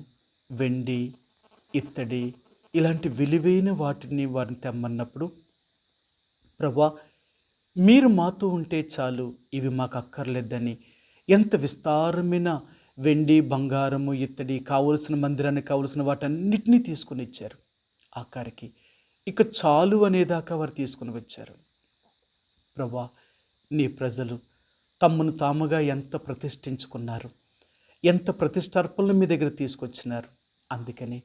వెండి, ఇత్తడి ఇలాంటి విలువైన వాటిని వారిని తెమ్మన్నప్పుడు ప్రభా, మీరు మాతో ఉంటే చాలు, ఇవి మాకు అక్కర్లేదని ఎంత విస్తారమైన వెండి, బంగారము, ఇత్తడి కావలసిన మందిరానికి కావలసిన వాటన్నిటినీ తీసుకుని ఇచ్చారు. ఆఖరికి ఇక చాలు అనేదాకా వారు తీసుకుని వచ్చారు. ప్రభా, నీ ప్రజలు తమను తాముగా ఎంత ప్రతిష్ఠించుకున్నారు, ఎంత ప్రతిష్టార్పణలు మీ దగ్గర తీసుకొచ్చినారు. అందుకని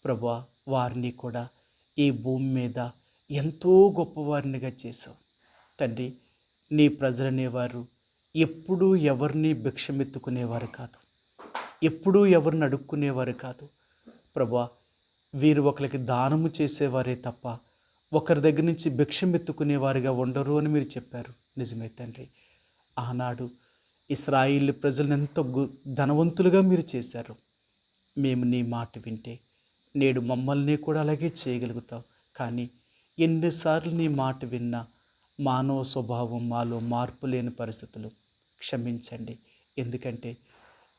ప్రభా, వారిని కూడా ఈ భూమి మీద ఎంతో గొప్పవారినిగా చేశావు తండ్రి. నీ ప్రజలనేవారు ఎప్పుడూ ఎవరిని భిక్షమెత్తుకునేవారు కాదు, ఎప్పుడూ ఎవరిని అడుక్కునేవారు కాదు. ప్రభా, వీరు ఒకరికి దానము చేసేవారే తప్ప ఒకరి దగ్గర నుంచి భిక్షమెత్తుకునేవారుగా ఉండరు అని మీరు చెప్పారు. నిజమే తండ్రి. ఆనాడు ఇశ్రాయేలు ప్రజలను ఎంతో ధనవంతులుగా మీరు చేశారు. మేము నీ మాట వింటే నేడు మమ్మల్ని కూడా అలాగే చేయగలుగుతావు. కానీ ఎన్నిసార్లు నీ మాట విన్నా మానవ స్వభావం మాలో మార్పు లేని పరిస్థితులు. క్షమించండి. ఎందుకంటే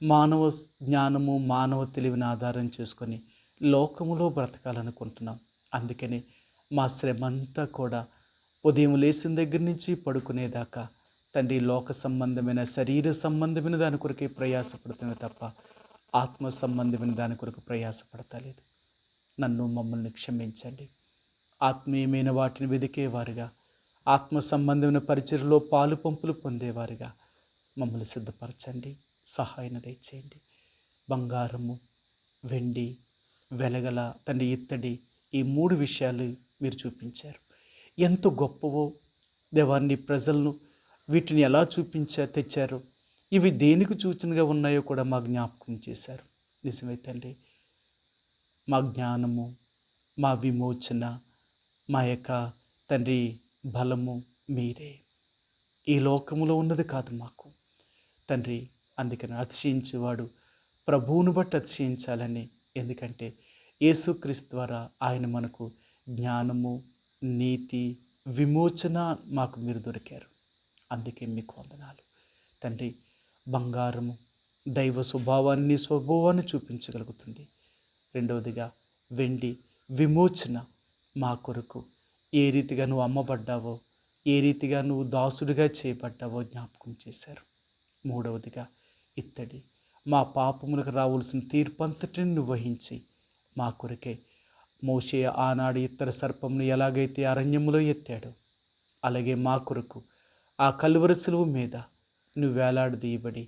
మానవ జ్ఞానము, మానవ తెలివిని ఆధారం చేసుకొని లోకములో బ్రతకాలనుకుంటున్నాం. అందుకని మా శ్రమంతా కూడా ఉదయం లేచిన దగ్గర నుంచి పడుకునేదాకా తండ్రి లోక సంబంధమైన, శరీర సంబంధమైన దాని కొరకే ప్రయాసపడుతున్నా తప్ప ఆత్మ సంబంధమైన దాని కొరకు ప్రయాసపడతలేదు. నన్ను, మమ్మల్ని క్షమించండి. ఆత్మీయమైన వాటిని వెదికేవారుగా, ఆత్మ సంబంధమైన పరిచర్యలో పాలు పంపులు పొందేవారుగా మమ్మల్ని సిద్ధపరచండి. సహాయం దయచేయండి. బంగారము, వెండి, వెలగల తండ్రి, ఇత్తడి, ఈ 3 విషయాలు మీరు చూపించారు. ఎంత గొప్పవో దేవాన్ని ప్రజలను వీటిని ఎలా తెచ్చారో, ఇవి దేనికి సూచనగా ఉన్నాయో కూడా మా జ్ఞాపకం చేశారు. నిజమే తండ్రి. మా జ్ఞానము, మా విమోచన, మా యొక్క తండ్రి బలము మీరే. ఈ లోకములో ఉన్నది కాదు మాకు తండ్రి. అందుకని అతిశయించేవాడు ప్రభువును బట్టి అతిశయించాలని. ఎందుకంటే యేసుక్రీస్తు ద్వారా ఆయన మనకు జ్ఞానము, నీతి, విమోచన మాకు మీరు దొరికారు. అందుకే మీకు వందనాలు తండ్రి. బంగారము దైవ స్వభావాన్ని, స్వభావాన్ని చూపించగలుగుతుంది. రెండవదిగా వెండి విమోచన, మా కొరకు ఏ రీతిగా నువ్వు అమ్మబడ్డావో, ఏ రీతిగా నువ్వు దాసుడిగా చేయబడ్డావో జ్ఞాపకం చేశారు. మూడవదిగా ఇత్తడి, మా పాపములకు రావాల్సిన తీర్పంతటిని నువ్వు వహించి మా కొరకే మోషే ఆనాడు ఇత్తర సర్పమును ఎలాగైతే అరణ్యములో ఎత్తాడో అలాగే మా కొరకు ఆ కలువరి శిలువ మీద నువ్వు వేలాడదీయబడి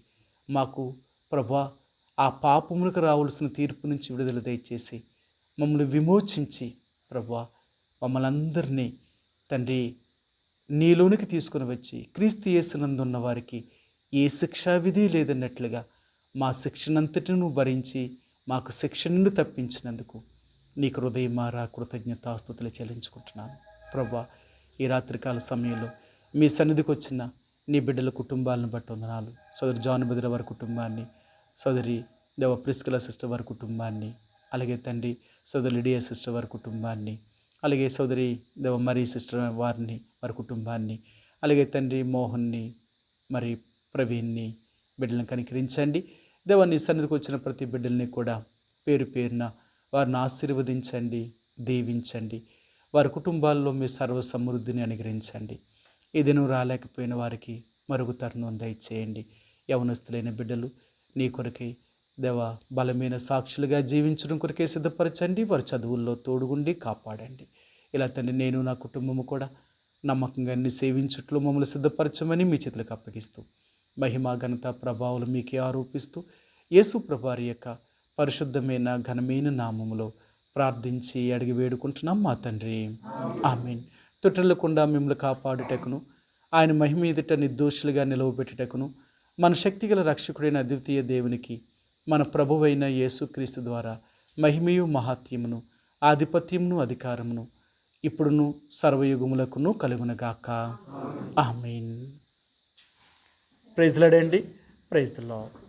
మాకు ప్రభా ఆ పాపములకు రావాల్సిన తీర్పు నుంచి విడుదల దయచేసి మమ్మల్ని విమోచించి ప్రభా మమ్మల్ని అందరినీ తండ్రి నీలోనికి తీసుకుని వచ్చి క్రీస్తు యేసునందున్న వారికి ఏ శిక్షా విధి లేదన్నట్లుగా మా శిక్షనంతటిని నువ్వు భరించి మాకు శిక్ష నుండి తప్పించినందుకు నీకు హృదయమారా కృతజ్ఞతాస్తుతులు చెల్లించుకుంటున్నాను. ప్రభా, ఈ రాత్రికాల సమయంలో మీ సన్నిధికి వచ్చిన నీ బిడ్డల కుటుంబాలను బట్టి వందనాలు. సోదరి జాన్ బెదర వారి కుటుంబాన్ని, సోదరి దేవ ప్రిస్కిల సిస్టర్ వారి కుటుంబాన్ని, అలాగే తండ్రి సోదరి లిడియా సిస్టర్ వారి కుటుంబాన్ని, అలాగే సోదరి దేవ మరీ సిస్టర్ వారిని వారి కుటుంబాన్ని, అలాగే తండ్రి మోహన్ని, మరి ప్రవీణ్ని, బిడ్డలను కనికరించండి. దేవ నీ సన్నిధికి వచ్చిన ప్రతి బిడ్డల్ని కూడా పేరు పేరున వారిని ఆశీర్వదించండి, దీవించండి. వారి కుటుంబాల్లో మీ సర్వ సమృద్ధిని అనుగ్రహించండి. ఈ దినం రాలేకపోయిన వారికి మరొక తరుణం దయచేయండి. యవనస్తులైన బిడ్డలు నీ కొరకై దేవ బలమైన సాక్షులుగా జీవించడం కొరకే సిద్ధపరచండి. వారి చదువుల్లో తోడుగుండి కాపాడండి. ఇలా తండ్రి నేను నా కుటుంబము కూడా నమ్మకంగా అన్ని సేవించుట్లో మమ్మల్ని సిద్ధపరచమని మీ చేతులకు అప్పగిస్తూ మహిమ ఘనత ప్రభావాలు మీకే ఆరోపిస్తూ యేసు ప్రభువారి యొక్క పరిశుద్ధమైన ఘనమైన నామములో ప్రార్థించి అడిగి వేడుకుంటున్నాం మా తండ్రి, ఆమేన్. తొట్టిల్లకుండా మిమ్మల్ని కాపాడుటకును, ఆయన మహిమ ఎదుట నిర్దోషులుగా నిలవబెట్టుటకును, మన శక్తిగల రక్షకుడైన అద్వితీయ దేవునికి మన ప్రభువైన యేసుక్రీస్తు ద్వారా మహిమయు మహాత్యమును ఆధిపత్యమును అధికారమును ఇప్పుడును సర్వయుగములకును కలుగునగాక. ఆమేన్. ప్రైజ్ లార్డ్ అండి. Praise the lord.